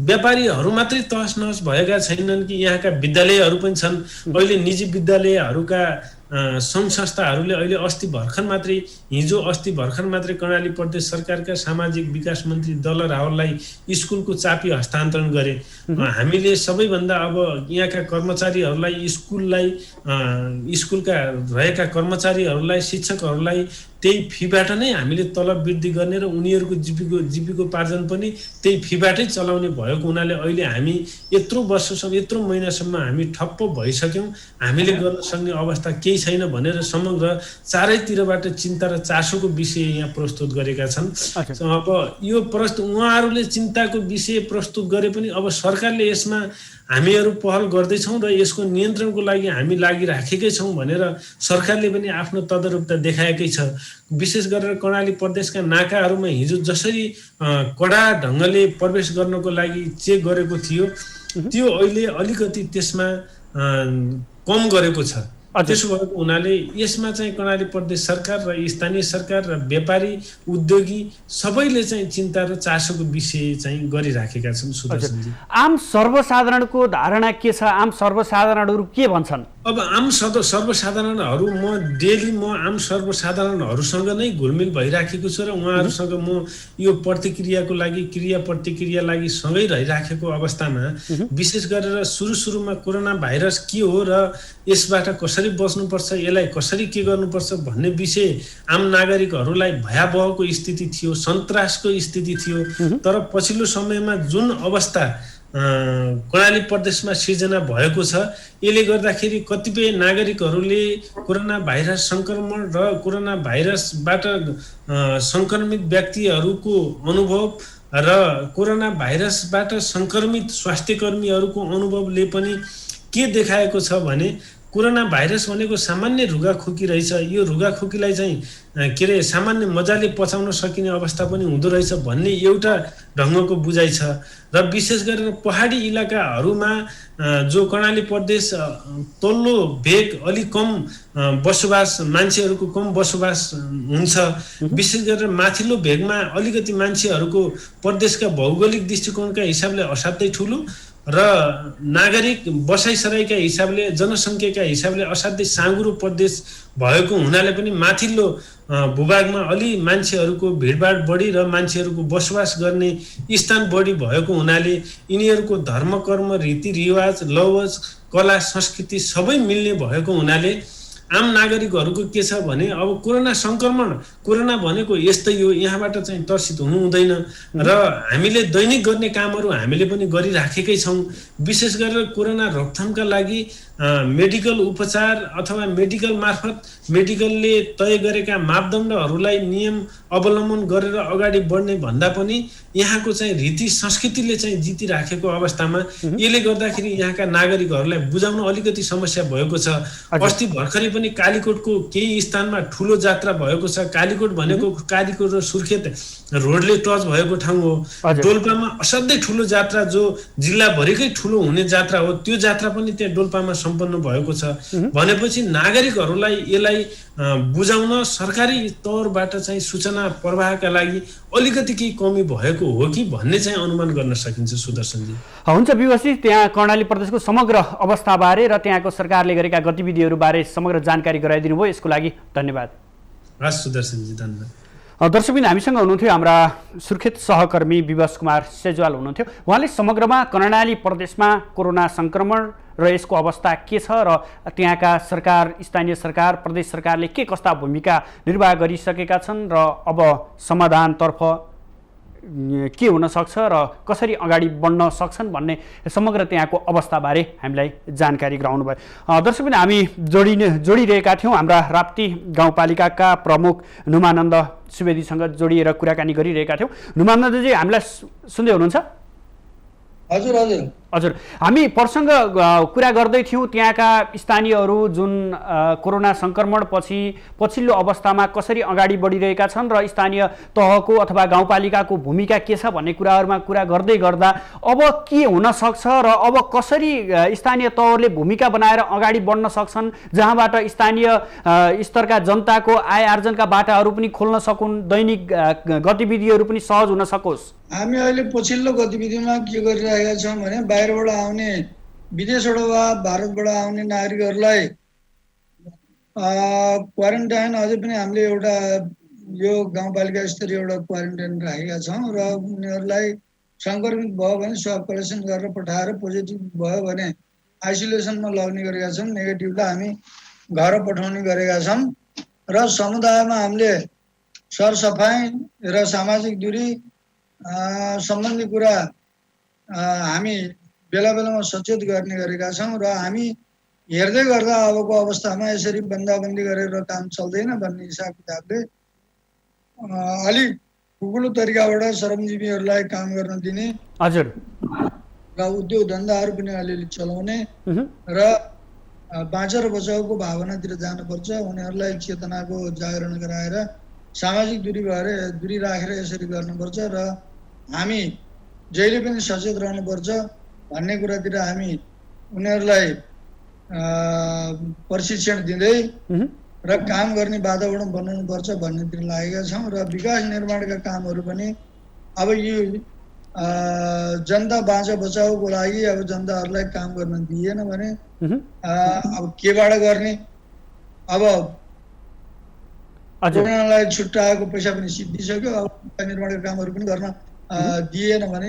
व्यापारीहरू मात्रै तहस नहस भएका छैनन् कि यहाँका विद्यालयहरू पनि छन्। अहिले निजी विद्यालयहरूका सङ्घ संस्थाहरूले अहिले हिजो अस्ति भर्खर मात्रै कर्णाली प्रदेश सरकारका सामाजिक विकास मन्त्री दल रावललाई स्कुलको चाबी हस्तान्तरण गरे। हामीले सबैभन्दा अब यहाँका कर्मचारीहरूलाई, स्कुलका रहेका कर्मचारीहरूलाई, शिक्षकहरूलाई त्यही फीबाट नै हामीले तलब वृद्धि गर्ने र उनीहरूको जीविकोपार्जन पनि त्यही फीबाटै चलाउने भएको हुनाले अहिले हामी यत्रो वर्षसम्म, यत्रो महिनासम्म हामी ठप्प भइसक्यौँ। हामीले गर्न सक्ने अवस्था केही छैन भनेर समग्र चारैतिरबाट चिन्ता र चासोको विषय यहाँ प्रस्तुत गरेका छन्। अब यो उहाँहरूले चिन्ताको विषय प्रस्तुत गरे पनि अब सरकारले यसमा हामीहरू पहल गर्दैछौँ र यसको नियन्त्रणको लागि हामी लागिराखेकै छौँ भनेर सरकारले पनि आफ्नो तदारुकता देखाएकै छ। विशेष गरेर कर्णाली प्रदेशका नाकाहरूमा हिजो जसरी कडा ढङ्गले प्रवेश गर्नको लागि चेक गरेको थियो त्यो अहिले अलिकति त्यसमा कम गरेको छ। त्यसो भएको हुनाले यसमा चाहिँ कर्णाली प्रदेश सरकार र स्थानीय सरकार र व्यापारी उद्योगी सबैले चाहिँ चिन्ता र चासोको विषय चाहिँ गरिराखेका छन्। सुदर्शनजी, आम सर्वसाधारणको धारणा के छ? आम सर्वसाधारणहरू के भन्छन्? अब आम सर्वसाधारणहरू म आम सर्वसाधारणहरूसँग नै घुलमिल भइराखेको छु र उहाँहरूसँग म यो प्रतिक्रियाको लागि क्रिया प्रतिक्रिया लागि सँगै रहिराखेको अवस्थामा विशेष गरेर सुरुमा कोरोना भाइरस के हो र यसबाट कसरी बच्नुपर्छ, यसलाई कसरी के गर्नुपर्छ भन्ने विषय आम नागरिकहरूलाई भयावहको स्थिति थियो, सन्तासको स्थिति थियो। तर पछिल्लो समयमा जुन अवस्था कर्णाली प्रदेशमा सिर्जना भएको छ, यसले गर्दाखेरि कतिपय नागरिकहरूले कोरोना भाइरस संक्रमण र कोरोना भाइरसबाट संक्रमित व्यक्तिहरूको अनुभव र कोरोना भाइरसबाट संक्रमित स्वास्थ्यकर्मीहरूको अनुभवले पनि के देखाएको छ भने कोरोना भाइरस भनेको सामान्य रुगाखोकी रहेछ। यो रुगाखोकीलाई चाहिँ के अरे सामान्य मजाले पचाउन सकिने अवस्था पनि हुँदो रहेछ भन्ने एउटा ढङ्गको बुझाइ छ। र विशेष गरेर पहाडी इलाकाहरूमा जो कर्णाली प्रदेश तल्लो भेग अलिक कम बसोबास मान्छेहरूको कम बसोबास हुन्छ, विशेष गरेर माथिल्लो भेगमा अलिकति मान्छेहरूको प्रदेशका भौगोलिक दृष्टिकोणका हिसाबले असाध्यै ठुलो र नागरिक बसाइसराईका हिसाबले जनसङ्ख्याका हिसाबले असाध्यै साँगुरो प्रदेश भएको हुनाले पनि माथिल्लो भूभागमा अलि मान्छेहरूको भिडभाड बढी र मान्छेहरूको बसोबास गर्ने स्थान बढी भएको हुनाले यिनीहरूको धर्म कर्म रीतिरिवाज लवज कला संस्कृति सबै मिल्ने भएको हुनाले आम नागरिकहरूको के छ भने अब कोरोना संक्रमण कोरोना भनेको यस्तै हो, यहाँबाट चाहिँ तर्सित हुनु हुँदैन र हामीले दैनिक गर्ने कामहरू हामीले पनि गरिराखेकै छौँ। विशेष गरेर कोरोना रोकथामका लागि मेडिकल उपचार अथवा मेडिकल मार्फत मेडिकलले तय गरेका मापदण्डहरूलाई नियम अवलम्बन गरेर अगाडि बढ्ने भन्दा पनि यहाँको चाहिँ रीति संस्कृतिले चाहिँ जितिराखेको अवस्थामा यसले गर्दाखेरि यहाँका नागरिकहरूलाई बुझाउन अलिकति समस्या भएको छ। अस्ति भर्खरै पनि कालीकोटको केही स्थानमा ठुलो जात्रा भएको छ। कालीकोट भनेको कालीकोट र सुर्खेत रोडले टच भएको ठाउँ हो। डोल्पामा असाध्यै ठुलो जात्रा जो जिल्लाभरिकै ठुलो हुने जात्रा हो, त्यो जात्रा पनि त्यहाँ डोल्पामा सम्पन्न भएको छ भनेपछि नागरिकहरूलाई यसलाई बुझाउन सरकारी तौरबाट चाहिँ सूचना प्रवाहका लागि अलिकति केही कमी भएको हो कि भन्ने चाहिँ अनुमान गर्न सकिन्छ। सुदर्शनजी हुन्छ, विवशी त्यहाँ कर्णाली प्रदेशको समग्र अवस्थाबारे र त्यहाँको सरकारले गरेका गतिविधिहरूबारे समग्र जानकारी गराइदिनु भयो, यसको लागि धन्यवाद। हस् सुदर्शनजी, धन्यवाद। दर्शकबिन हामीसँग हुनुहुन्थ्यो हाम्रा सुर्खेत सहकर्मी विवश कुमार सेजवाल हुनुहुन्थ्यो। उहाँले समग्रमा कर्णाली प्रदेशमा कोरोना संक्रमण र यसको अवस्था के छ र त्यहाँका सरकार, स्थानीय सरकार, प्रदेश सरकारले के कस्ता भूमिका निर्वाह गरिसकेका छन् र अब समाधानतर्फ के हुन सक्छ र कसरी अगाडि बढ्न सक्छन् भन्ने समग्र त्यहाँको अवस्थाबारे हामीलाई जानकारी गराउनु भयो। दर्शकबिन हामी जोडिरहेका थियौँ हाम्रा राप्ती गाउँपालिकाका प्रमुख नुमानन्द सुवेदीसँग जोडिएर कुराकानी गरिरहेका थियौँ। नुमानन्दजी हामीलाई सुन्दै हुनुहुन्छ? हजुर हजुर हजुर, हामी प्रसङ्ग कुरा गर्दै थियौँ त्यहाँका स्थानीयहरू जुन कोरोना संक्रमण पछि पछिल्लो अवस्थामा कसरी अगाडि बढिरहेका छन् र स्थानीय तहको अथवा गाउँपालिकाको भूमिका के छ भन्ने कुराहरूमा कुरा गर्दै गर्दा अब के हुन सक्छ र अब कसरी स्थानीय तहहरूले भूमिका बनाएर अगाडि बढ्न सक्छन् जहाँबाट स्थानीय स्तरका जनताको आय आर्जनका बाटाहरू पनि खोल्न सकुन्, दैनिक गतिविधिहरू पनि सहज हुन सकोस्। हामी अहिले पछिल्लो गतिविधिमा के गरिरहेका छौँ भने बाहिरबाट आउने, विदेशबाट वा भारतबाट आउने नागरिकहरूलाई क्वारेन्टाइन अझै पनि हामीले एउटा यो गाउँपालिका स्तरीय एउटा क्वारेन्टाइन राखेका छौँ र उनीहरूलाई सङ्क्रमित भयो भने स्वाब कलेक्सन गरेर पठाएर पोजिटिभ भयो भने आइसोलेसनमा लग्ने गरेका छौँ, नेगेटिभलाई हामी घर पठाउने गरेका छौँ र समुदायमा हामीले सरसफाइ र सामाजिक दूरी सम्बन्धी कुरा हामी बेला बेलामा सचेत गर्ने गरेका छौँ र हामी हेर्दै गर्दा अबको अवस्थामा यसरी बन्दाबन्दी गरेर काम चल्दैन भन्ने हिसाब किताबले अलिक ठुलो तरिकाबाट श्रमजीवीहरूलाई काम गर्न दिने हजुर र उद्योग धन्दाहरू पनि अलिअलि चलाउने र बाँचेर बचाउको भावनातिर जानुपर्छ। उनीहरूलाई चेतनाको जागरण गराएर सामाजिक दूरी राखेर यसरी गर्नुपर्छ र हामी जहिले पनि सचेत रहनुपर्छ भन्ने कुरातिर हामी उनीहरूलाई प्रशिक्षण दिँदै र काम गर्ने वातावरण बनाउनुपर्छ भन्नेतिर लागेका छौँ र विकास निर्माणका कामहरू पनि अब यो जनता बाँच बचाउको लागि अब जनताहरूलाई काम गर्न दिएन भने अब केबाट गर्ने, अब कोरोनालाई छुट्याएको पैसा पनि सिद्धिसक्यो, अब निर्माणका कामहरू पनि गर्न दिएन भने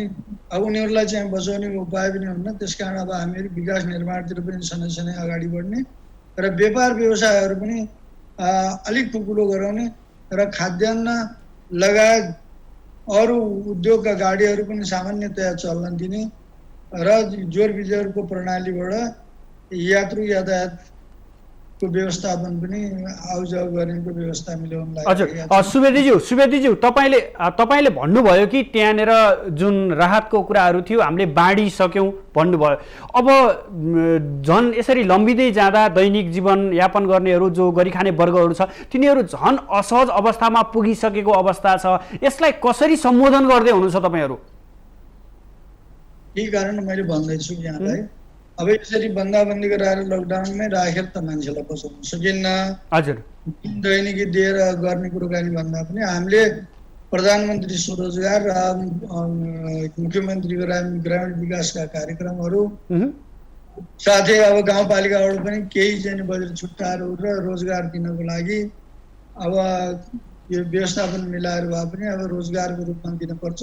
अब उनीहरूलाई चाहिँ बचाउने उपाय पनि हुन्न। त्यस कारण अब हामीहरू विकास निर्माणतिर पनि सनै अगाडि बढ्ने र व्यापार व्यवसायहरू पनि अलिक ठुलो गराउने र खाद्यान्न लगायत अरू उद्योगका गाडीहरू पनि सामान्यतया चल्न दिने र जोर बिजोरको प्रणालीबाट यात्रु यातायातको व्यवस्थापन पनि आउजाउ गर्नेको व्यवस्था मिलाउन हजुर सुवेदीज्यू तपाईँले भन्नुभयो कि त्यहाँनिर जुन राहतको कुराहरू थियो हामीले बाँडिसक्यौँ भन्नुभयो। अब झन् यसरी लम्बिँदै जाँदा दैनिक जीवन यापन गर्नेहरू जो गरिखाने वर्गहरू छ तिनीहरू झन् असहज अवस्थामा पुगिसकेको अवस्था छ। यसलाई कसरी सम्बोधन गर्दै हुनुहुन्छ तपाईँहरू? यही कारण मैले भन्दैछु यहाँलाई, अब यसरी बन्दाबन्दी गराएर लकडाउनमै राखेर त मान्छेलाई बचाउन सकिन्न। हजुर, दैनिकी दिएर गर्ने कुराकानी भन्दा पनि हामीले प्रधानमन्त्री स्वरोजगार र मुख्यमन्त्री ग्रामीण विकासका कार्यक्रमहरू साथै अब गाउँपालिकाबाट पनि केही चाहिँ बजेट छुट्टाएर र रोजगार दिनको लागि अब यो व्यवस्थापन मिलाएर भए पनि अब रोजगारको रूपमा दिनुपर्छ।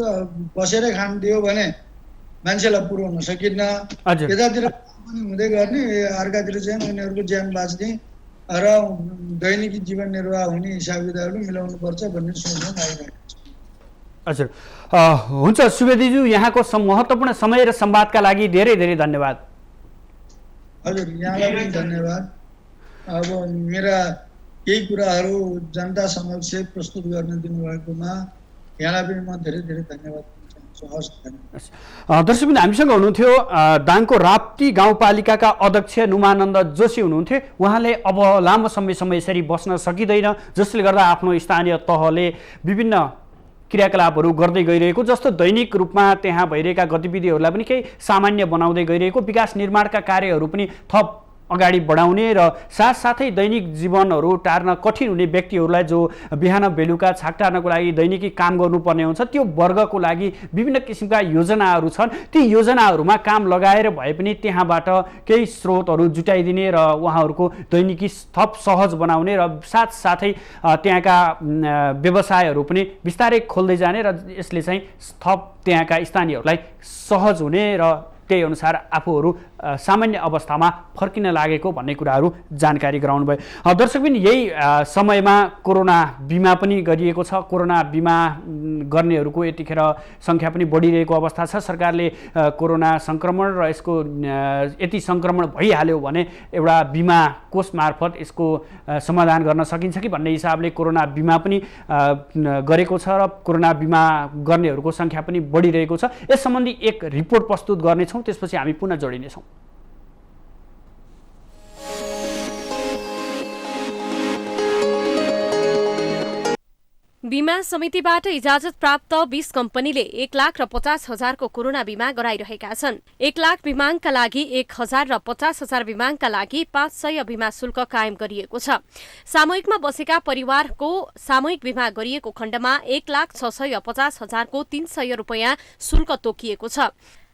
बसेरै खान दियो भने मान्छेलाई पुर्याउन सकिन्न। यतातिर पनि हुँदै गर्ने, अर्कातिर चाहिँ उनीहरूको ज्यान बाँच्ने र दैनिकी जीवन निर्वाह हुने हिसाब किताबहरू मिलाउनु पर्छ भन्ने सोचमा आइरहेको छ। हजुर, हुन्छ सुवेदीज्यू, यहाँको महत्त्वपूर्ण समय र संवादका लागि धेरै धेरै धन्यवाद। हजुर, यहाँलाई पनि धन्यवाद। अब मेरा केही कुराहरू जनता समक्ष प्रस्तुत गर्न दिनुभएकोमा यहाँलाई पनि म धेरै धेरै धन्यवाद। दर्शकबिन हामीसँग हुनुहुन्थ्यो दाङको राप्ती गाउँपालिकाका अध्यक्ष नुमानन्द जोशी हुनुहुन्थ्यो। उहाँले अब लामो समयसम्म यसरी बस्न सकिँदैन, जसले गर्दा आफ्नो स्थानीय तहले विभिन्न क्रियाकलापहरू गर्दै गइरहेको, जस्तो दैनिक रूपमा त्यहाँ भइरहेका गतिविधिहरूलाई पनि केही सामान्य बनाउँदै गइरहेको, विकास निर्माणका कार्यहरू पनि थप अगाडि बढाउने र साथसाथै दैनिक जीवनहरू टार्न कठिन हुने व्यक्तिहरूलाई जो बिहान बेलुका छाक टार्नको लागि दैनिकी काम गर्नुपर्ने हुन्छ त्यो वर्गको लागि विभिन्न किसिमका योजनाहरू छन्। ती योजनाहरूमा काम लगाएर भए पनि त्यहाँबाट केही स्रोतहरू जुटाइदिने र उहाँहरूको दैनिकी थप सहज बनाउने र साथसाथै त्यहाँका व्यवसायहरू पनि बिस्तारै खोल्दै जाने र यसले चाहिँ थप त्यहाँका स्थानीयहरूलाई सहज हुने र त्यही अनुसार आफूहरू सामान्य अवस्थामा फर्किन लागेको भन्ने कुराहरू जानकारी गराउनु भयो। दर्शकबिन, यही समयमा कोरोना बिमा पनि गरिएको छ। कोरोना बिमा गर्नेहरूको यतिखेर सङ्ख्या पनि बढिरहेको अवस्था छ। सरकारले कोरोना सङ्क्रमण र यसको यति सङ्क्रमण भइहाल्यो भने एउटा बिमा कोष मार्फत यसको समाधान गर्न सकिन्छ कि भन्ने हिसाबले कोरोना बिमा पनि गरेको छ र कोरोना बिमा गर्नेहरूको सङ्ख्या पनि बढिरहेको छ। यस सम्बन्धी एक रिपोर्ट प्रस्तुत गर्नेछौँ, त्यसपछि हामी पुनः जोडिनेछौँ। बीमा समितिबाट इजाजत प्राप्त 20 कम्पनीले 1,50,000 को कोरोना बीमा गराइरहेका छन्। 1 लाख बीमाङका लागि 1,000 र 50,000 बीमाङका लागि 500 बीमा शुल्क कायम गरिएको छ। सामूहिकमा बसेका परिवारको सामूहिक बीमा गरिएको खण्डमा 1,650,000 को 300 रुपैयाँ शुल्क तोकिएको छ।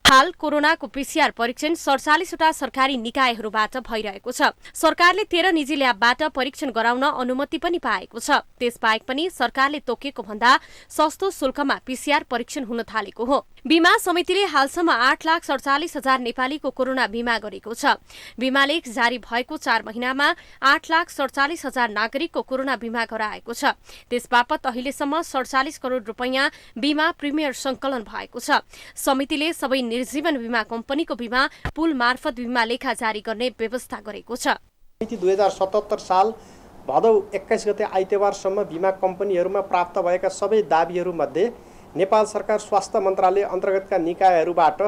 हाल कोरोनाको पीसीआर परीक्षण 47वटा सरकारी निकायहरूबाट भइरहेको छ। सरकारले 13 निजी ल्याबबाट परीक्षण गराउन अनुमति पनि पाएको छ। त्यसबाहेक पनि सरकारले तोकेको भन्दा सस्तो शुल्कमा पीसीआर परीक्षण हुन थालेको हो। बीमा समितिले हालसम्म 8,47,000 नेपालीको कोरोना बीमा गरेको छ। बीमा लेख जारी भएको 4 महिनामा 8,47,000 नागरिकको कोरोना बीमा गराएको छ। त्यसबापत अहिलेसम्म 47 करोड रुपैयाँ बीमा प्रिमियर संकलन भएको छ। समितिले सबै निर्जीवन बीमा कम्पनीको बीमा पुल मार्फत बीमा लेखा जारी गर्ने व्यवस्था गरेको छ। 2077 साल भदौ 21 गते आइतबारसम्म बीमा कम्पनीहरूमा प्राप्त भएका सबै दाबीहरूमध्ये नेपाल सरकार स्वास्थ्य मन्त्रालय अन्तर्गतका निकायहरूबाट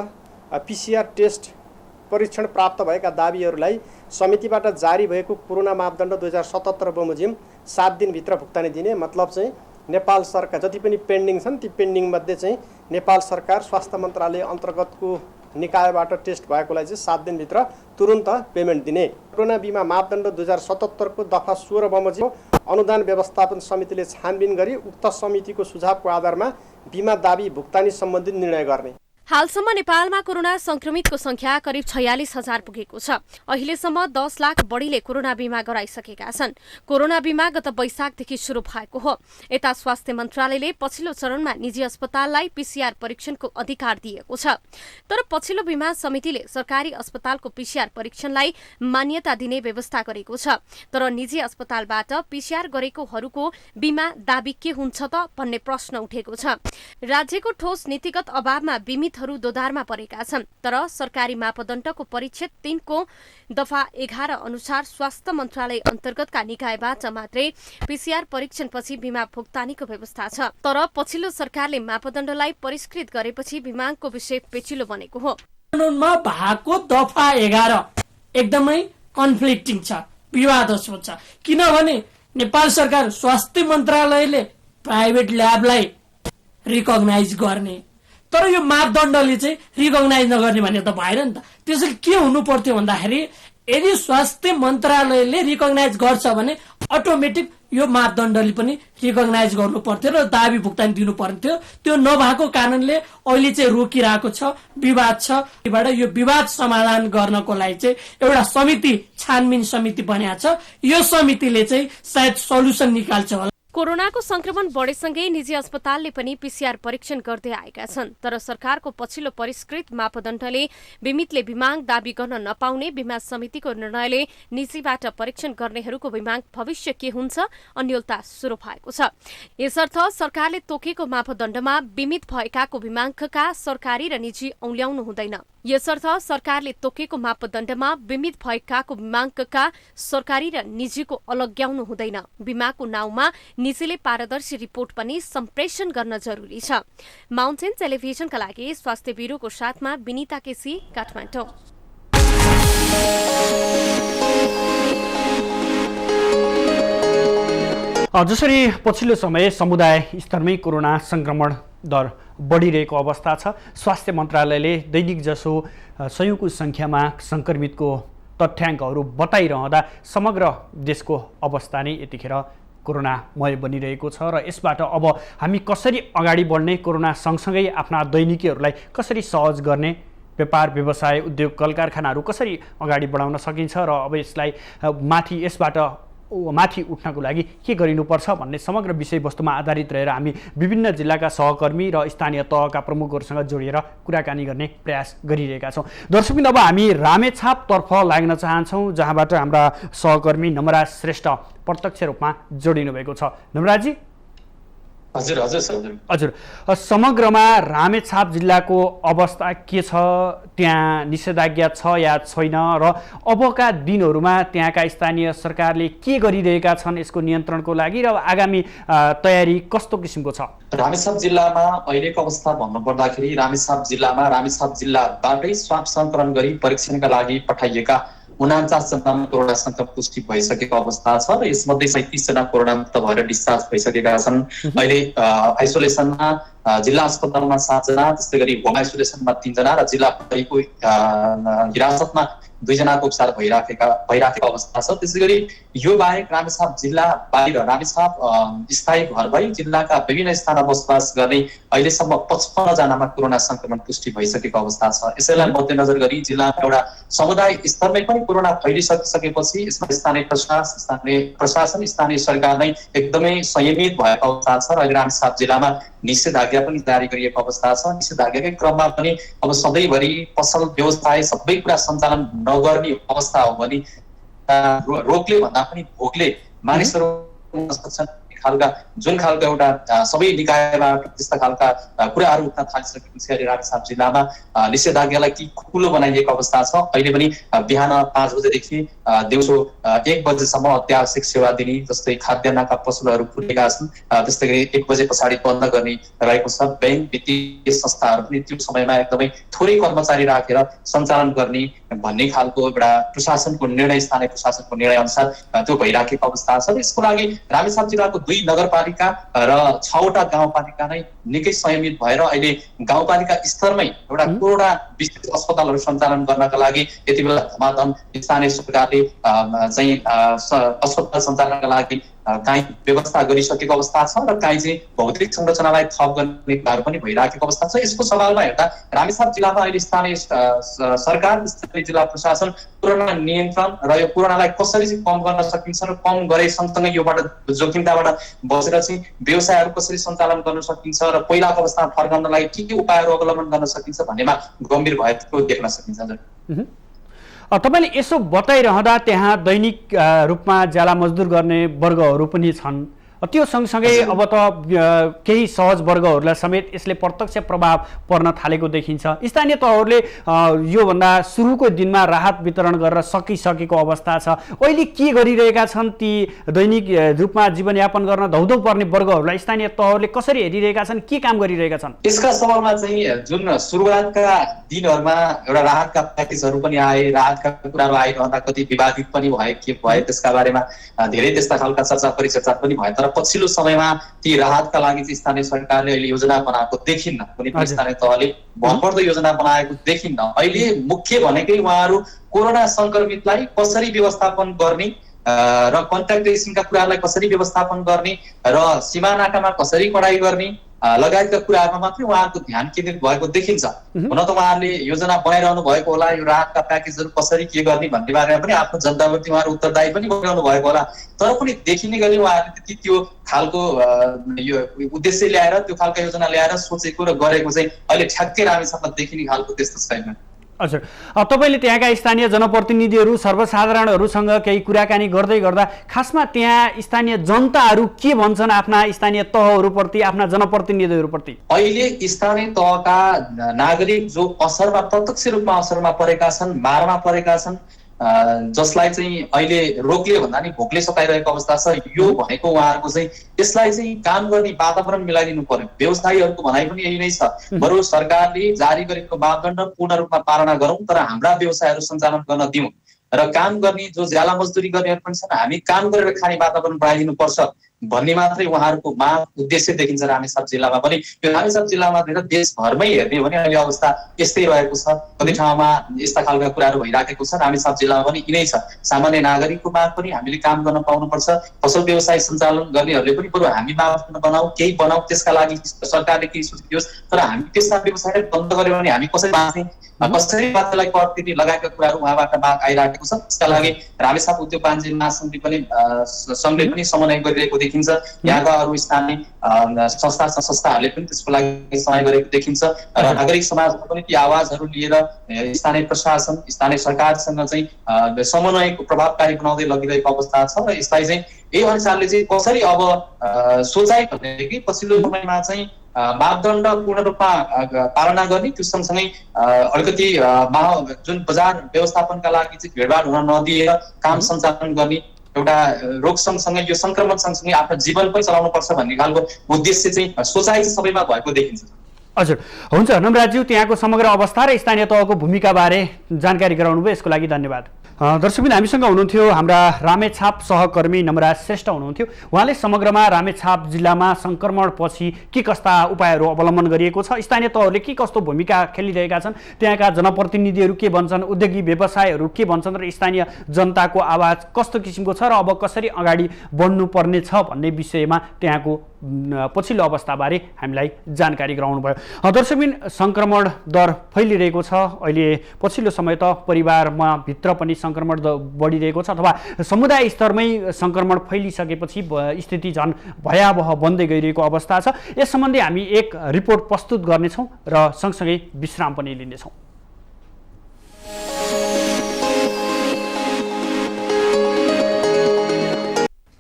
पीसीआर टेस्ट परीक्षण प्राप्त भएका दाबीहरूलाई समितिबाट जारी भएको कोरोना मापदण्ड 2077 बमोजिम 7 दिनभित्र भुक्तानी दिने मतलब चाहिँ नेपाल सरकार जति पनि पेन्डिङ छन् ती पेन्डिङ मध्ये चाहिँ नेपाल सरकार स्वास्थ्य मन्त्रालय अन्तर्गतको निकायबाट टेस्ट भएकोलाई चाहिँ 7 दिनभित्र तुरुन्त पेमेन्ट दिने। कोरोना बीमा मापदण्ड 2077 को दफा 16 बमोजिम अनुदान व्यवस्थापन समितिले छानबिन गरी उक्त समितिको सुझावको आधारमा बीमा दाबी भुक्तानी सम्बन्धी निर्णय गर्ने। हालसम्म नेपालमा कोरोना संक्रमितको संख्या करिब 46,000 पुगेको छ। अहिलेसम्म 10 लाख बढीले कोरोना बीमा गराइसकेका छन्। कोरोना बीमा गत वैशाखदेखि शुरू भएको हो। यता स्वास्थ्य मन्त्रालयले पछिल्लो चरणमा निजी अस्पताललाई पीसीआर परीक्षणको अधिकार दिएको छ। तर पछिल्लो बीमा समितिले सरकारी अस्पतालको पीसीआर परीक्षणलाई मान्यता दिने व्यवस्था गरेको छ। तर निजी अस्पतालबाट पीसीआर गरेकोहरूको बीमा दाबी के हुन्छ त भन्ने प्रश्न उठेको छ। राज्यको ठोस नीतिगत अभावमा बीमितहरू दोधारमा परेका छन्। तर सरकारी मापदण्डको परिच्छेद 3 को दफा 11 अनुसार स्वास्थ्य मन्त्रालय अन्तर्गतका निकायबाट मात्रै पीसीआर परीक्षणपछि बीमा भुक्तानीको व्यवस्था छ। तर पछिल्लो सरकारले मापदण्डलाई परिष्कृत गरेपछि बीमाको विषय पेचिलो बनेको हो। कानूनमा भएको दफा 11 एकदमै कन्फ्लिक्टिङ छ, विवादास्पद छ। किनभने नेपाल सरकार स्वास्थ्य मन्त्रालयले प्राइभेट ल्याबलाई रिकग्नाइज गर्ने, तर यो मापदण्डले चाहिँ रिकग्नाइज नगर्ने भन्ने त भएन नि त। त्यसैले के हुनु पर्थ्यो भन्दाखेरि यदि स्वास्थ्य मन्त्रालयले रिकग्नाइज गर्छ भने अटोमेटिक यो मापदण्डले पनि रिकग्नाइज गर्नु पर्थ्यो र दाबी भुक्तानी दिनु पर्थ्यो। त्यो नभएको कारणले अहिले चाहिँ रोकिरहेको छ, विवाद छ। यो विवाद समाधान गर्नको लागि चाहिँ एउटा समिति, छानबिन समिति बनेको छ। यो समितिले चाहिँ सायद सल्युसन निकाल्छ होला। कोरोनाको संक्रमण बढेसँगै निजी अस्पतालले पनि पीसीआर परीक्षण गर्दै आएका छन्। तर सरकारको पछिल्लो परिष्कृत मापदण्डले बीमितले बीमाङ दाबी गर्न नपाउने बीमा समितिको निर्णयले निजीबाट परीक्षण गर्नेहरूको बीमाङ भविष्य के हुन्छ अन्यलता सुरु भएको छ। यसर्थ सरकारले तोकेको मापदण्डमा बीमित भएकाको बीमाङ्कका सरकारी र निजी औल्याउनु हुँदैन। यसर्थ सरकारले तोकेको मापदण्डमा बीमित भएकाको बीमाङ्कका सरकारी र निजीको अलग्याउनु हुँदैन। बीमाको नाउँमा निजीले पारदर्शी रिपोर्ट पनि सम्प्रेषण गर्न जरुरी छ। माउन्टेन टेलिभिजनका लागि स्वास्थ्य ब्युरोको साथमा विनिता केसी, काठमाडौँ। जसरी पछिल्लो समय समुदाय स्तरमै कोरोना संक्रमण दर बढिरहेको अवस्था छ, स्वास्थ्य मन्त्रालयले दैनिक जसो सयौंको संख्यामा संक्रमितको तथ्याङ्कहरू बताइरहँदा समग्र देशको अवस्था नै यतिखेर कोरोनामय बनिरहेको छ र यसबाट अब हामी कसरी अगाडि बढ्ने, कोरोना सँगसँगै आफ्ना दैनिकीहरूलाई कसरी सहज गर्ने, व्यापार व्यवसाय उद्योग कल कारखानाहरू कसरी अगाडि बढाउन सकिन्छ र अब यसलाई यसबाट माथि उठ्नको लागि के गरिनुपर्छ भन्ने समग्र विषयवस्तुमा आधारित रहेर हामी विभिन्न जिल्लाका सहकर्मी र स्थानीय तहका प्रमुखहरूसँग जोडिएर कुराकानी गर्ने प्रयास गरिरहेका छौँ। दर्शकबिन अब हामी रामेछापतर्फ लाग्न चाहन्छौँ, जहाँबाट हाम्रा सहकर्मी नमराज श्रेष्ठ प्रत्यक्ष रूपमा जोडिनु भएको छ। नमराजी। हजुर हजुर सर। हजुर, समग्रमा रामेछाप जिल्लाको अवस्था के छ? त्यहाँ निषेधाज्ञा छ या छैन र अबका दिनहरूमा त्यहाँका स्थानीय सरकारले के गरिरहेका छन् यसको नियन्त्रणको लागि र आगामी तयारी कस्तो किसिमको छ? रामेछाप जिल्लामा अहिलेको अवस्था भन्नुपर्दाखेरि रामेछाप जिल्लाबाटै स्वाब सङ्कलन गरी परीक्षणका लागि पठाइएका 49 जनामा कोरोना संक्रमण पुष्टि भइसकेको अवस्था छ र यसमध्ये 37 जना कोरोना मुक्त भएर डिस्चार्ज भइसकेका छन्। अहिले आइसोलेसनमा जिल्ला अस्पतालमा 7 जना, त्यस्तै गरी होम आइसोलेसनमा 3 जना र जिल्ला प्रहरीको हिरासतमा 2 जनाको उपचार भइराखेको अवस्था छ। त्यसै गरी यो बाहेक रामेछाप जिल्ला बाहिर रामेछाप स्थायी घर भई जिल्लाका विभिन्न स्थानमा बसोबास गर्ने अहिलेसम्म 55 जनामा कोरोना संक्रमण पुष्टि भइसकेको अवस्था छ। यसैलाई मध्यनजर गरी जिल्लामा एउटा समुदाय स्तरमै पनि कोरोना फैलिसकेपछि यसमा स्थानीय प्रशासन स्थानीय सरकार नै एकदमै संयमित भएको अवस्था छ र अहिले रामेछाप जिल्लामा निषेधाज्ञा पनि जारी गरिएको अवस्था छ। निषेधाज्ञाकै क्रममा पनि अब सधैँभरि पसल व्यवसाय सबै कुरा सञ्चालन नगर्ने अवस्था हो भने रोगले भन्दा पनि भोगले मानिसहरू सक्छन्। जुन खालका एउटा सबै निकायबाट त्यस्ता खालका कुराहरू उठ्न थालिसकेपछि अहिले रामेछाप जिल्लामा निषेधाज्ञालाई ठुलो बनाइएको अवस्था छ। अहिले पनि बिहान 5 बजेदेखि दिउँसो 1 बजेसम्म अत्यावश्यक सेवा दिने जस्तै खाद्यान्नका पसलहरू खुलेका छन्, त्यस्तै गरी 1 बजे पछाडि बन्द गर्ने रहेको छ। बैंक वित्तीय संस्थाहरू पनि त्यो समयमा एकदमै थोरै कर्मचारी राखेर सञ्चालन गर्ने भन्ने खालको एउटा प्रशासनको निर्णय, स्थानीय प्रशासनको निर्णय अनुसार त्यो भइराखेको अवस्था छ। यसको लागि रामेछाप जिल्लाको 2 नगरपालिका र 6 वटा गाउँपालिका नै निकै संयमित भएर अहिले गाउँपालिका स्तरमै एउटा कोरोना विशेष अस्पतालहरू सञ्चालन गर्नका लागि यति बेला धमाधम स्थानीय सरकारले चाहिँ अस्पताल सञ्चालनका लागि काहीँ व्यवस्था गरिसकेको अवस्था छ र काहीँ चाहिँ भौतिक संरचनालाई थप गर्ने कुराहरू पनि भइरहेको अवस्था छ। यसको सवालमा हेर्दा रामेछाप जिल्लामा अहिले स्थानीय सरकार, स्थानीय जिल्ला प्रशासन कोरोना नियन्त्रण र यो कोरोनालाई कसरी चाहिँ कम गर्न सकिन्छ र कम गरे सँगसँगै योबाट जोखिमताबाट बसेर चाहिँ व्यवसायहरू कसरी सञ्चालन गर्न सकिन्छ र पहिलाको अवस्थामा फर्काउनलाई के उपायहरू अवलम्बन गर्न सकिन्छ भन्नेमा गम्भीर भएको देख्न सकिन्छ। तपाईँले यसो बताइरहँदा त्यहाँ दैनिक रूपमा ज्याला मजदुर गर्ने वर्गहरू पनि छन्, त्यो सँगसँगै अब त केही सहज वर्गहरूलाई समेत यसले प्रत्यक्ष प्रभाव पर्न थालेको देखिन्छ। स्थानीय तहहरूले योभन्दा सुरुको दिनमा राहत वितरण गरेर सकिसकेको अवस्था छ। अहिले के गरिरहेका छन् ती दैनिक रूपमा जीवनयापन गर्न धौधौ पर्ने वर्गहरूलाई स्थानीय तहहरूले कसरी हेरिरहेका छन्, के काम गरिरहेका छन्? यसका सवालमा चाहिँ जुन सुरुवातका दिनहरूमा एउटा राहतका प्याकेजहरू पनि आए, राहतका कुराहरू आइरहँदा कति विवादित पनि भए, के भए त्यसका बारेमा धेरै त्यस्ता खालका चर्चा परिचर्चा पनि भए। तर पछिल्लो समयमा ती राहतका लागि चाहिँ स्थानीय सरकारले अहिले योजना बनाएको देखिन्न, कुनै पनि स्थानीय तहले भरपर्दो योजना बनाएको देखिन्न। अहिले मुख्य भनेकै उहाँहरू कोरोना संक्रमितलाई कसरी व्यवस्थापन गर्ने र कन्ट्याक्ट ट्रेसिङका कुरालाई कसरी व्यवस्थापन गर्ने र सीमानाकामा कसरी कडाई गर्ने लगायतका कुराहरूमा मात्रै उहाँहरूको ध्यान केन्द्रित भएको देखिन्छ। हुन त उहाँहरूले योजना बनाइरहनु भएको होला, यो राहतका प्याकेजहरू कसरी के गर्ने भन्ने बारेमा पनि आफ्नो जनताप्रति उहाँहरू उत्तरदायी पनि बनाउनु भएको होला। तर पनि देखिने गरी उहाँहरूले त्यति त्यो खालको यो उद्देश्य ल्याएर, त्यो खालको योजना ल्याएर सोचेको र गरेको चाहिँ अहिले ठ्याक्कै रामेछापमा देखिने खालको त्यस्तो छैन। हजुर, तपाईँले त्यहाँका स्थानीय जनप्रतिनिधिहरू, सर्वसाधारणहरूसँग केही कुराकानी गर्दै गर्दा खासमा त्यहाँ स्थानीय जनताहरू के भन्छन् आफ्ना स्थानीय तहहरूप्रति, आफ्ना जनप्रतिनिधिहरूप्रति? अहिले स्थानीय तहका नागरिक जो असरमा, प्रत्यक्ष रूपमा असरमा परेका छन्, मारमा परेका छन्, जसलाई चाहिँ अहिले रोगले भन्दा नि भोकले सताइरहेको अवस्था छ, यो भनेको उहाँहरूको चाहिँ यसलाई चाहिँ काम गर्ने वातावरण मिलाइदिनु पर्यो। व्यवसायीहरूको भनाइ पनि यही नै छ, बरु सरकारले जारी गरेको मापदण्ड पूर्ण रूपमा पालना गरौँ तर हाम्रा व्यवसायहरू सञ्चालन गर्न दिउँ र काम गर्ने जो ज्याला मजदुरी गर्नेहरू पनि छन् हामी काम गरेर खाने वातावरण बनाइदिनु पर्छ भन्ने मात्रै उहाँहरूको माग उद्देश्य देखिन्छ रामेछाप जिल्लामा पनि। यो रामेछाप जिल्लामा धेरै देशभरमै हेर्ने हो भने अहिले अवस्था यस्तै रहेको छ। कति ठाउँमा यस्ता खालका कुराहरू भइराखेको छ, रामेछाप जिल्लामा पनि यिनै छ। सामान्य नागरिकको माग पनि हामीले काम गर्न पाउनुपर्छ, फसल व्यवसाय सञ्चालन गर्नेहरूले पनि बरु हामी मापदण्ड बनाऊ, केही बनाऊ, त्यसका लागि सरकारले केही सुझाव दियोस्। तर हामी त्यस्ता व्यवसायलाई बन्द गर्यो भने हामी कसरी बाँच्ने, कसरी बाँच्नलाई कर तिर्ने लगायतका कुराहरू उहाँबाट माग आइराखेको छ। त्यसका लागि रामेछाप उद्योग वाणिज्य महासङ्घले पनि सङ्घले पनि समन्वय गरिरहेको देखिन्छ। यहाँका अरू स्थानीय संस्थाहरूले पनि त्यसको लागि सहयोग गरेको देखिन्छ र नागरिक समाजको पनि ती आवाजहरू लिएर स्थानीय प्रशासन, स्थानीय सरकारसँग चाहिँ समन्वयको प्रभावकारी बनाउँदै लगिरहेको अवस्था छ र यसलाई चाहिँ यही अनुसारले चाहिँ कसरी अब सोचाइ भने कि पछिल्लो समयमा चाहिँ मापदण्ड पूर्ण रूपमा पालना गर्ने, त्यो सँगसँगै अलिकति जुन बजार व्यवस्थापनका लागि चाहिँ भिडभाड हुन नदिएर काम सञ्चालन गर्ने, एउटा रोग सँगसँगै यो संक्रमण सँगसँगै आफ्नो जीवन पनि चलाउनु पर्छ भन्ने खालको उद्देश्य चाहिँ सोचाइ सबैमा भएको देखिन्छ। हजुर, हुन्छ नमराज्यू, त्यहाँको समग्र अवस्था र स्थानीय तहको भूमिका बारे जानकारी गराउनु भयो, यसको लागि धन्यवाद। दर्शकबिन हामीसँग हुनुहुन्थ्यो हाम्रा रामेछाप सहकर्मी नमराज श्रेष्ठ हुनुहुन्थ्यो। उहाँले समग्रमा रामेछाप जिल्लामा सङ्क्रमणपछि के कस्ता उपायहरू अवलम्बन गरिएको छ, स्थानीय तहहरूले के कस्तो भूमिका खेलिरहेका छन्, त्यहाँका जनप्रतिनिधिहरू के भन्छन्, उद्योगी व्यवसायहरू के भन्छन् र स्थानीय जनताको आवाज कस्तो किसिमको छ र अब कसरी अगाडि बढ्नुपर्ने छ भन्ने विषयमा त्यहाँको पछिल्लो अवस्थाबारे हामीलाई जानकारी गराउनु भयो। दर्शकबिन सङ्क्रमण दर फैलिरहेको छ, अहिले पछिल्लो समय त परिवारमा भित्र पनि सङ्क्रमण बढिरहेको छ अथवा समुदाय स्तरमै सङ्क्रमण फैलिसकेपछि स्थिति झन् भयावह बन्दै गइरहेको अवस्था छ। यस सम्बन्धी हामी एक रिपोर्ट प्रस्तुत गर्नेछौँ र सँगसँगै विश्राम पनि लिनेछौँ।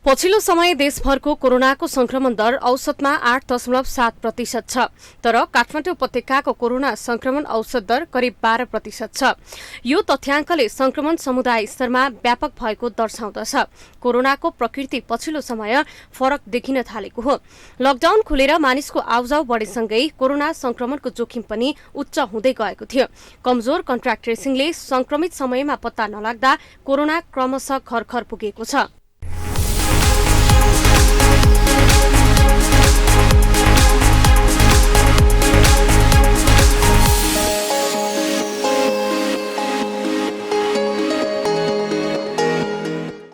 पछिल्लो समय देशभरको कोरोनाको संक्रमण दर औसतमा 8.7% छ, तर काठमाडौँ उपत्यकाको कोरोना संक्रमण औसत दर करिब 12% छ। यो तथ्याङ्कले संक्रमण समुदाय स्तरमा व्यापक भएको दर्शाउँदछ। कोरोनाको प्रकृति पछिल्लो समय फरक देखिन थालेको हो। लकडाउन खुलेर मानिसको आउजाउ बढेसँगै कोरोना संक्रमणको जोखिम पनि उच्च हुँदै गएको थियो। कमजोर कन्ट्याक्ट ट्रेसिङले संक्रमित समयमा पत्ता नलाग्दा कोरोना क्रमशः घर घर पुगेको छ।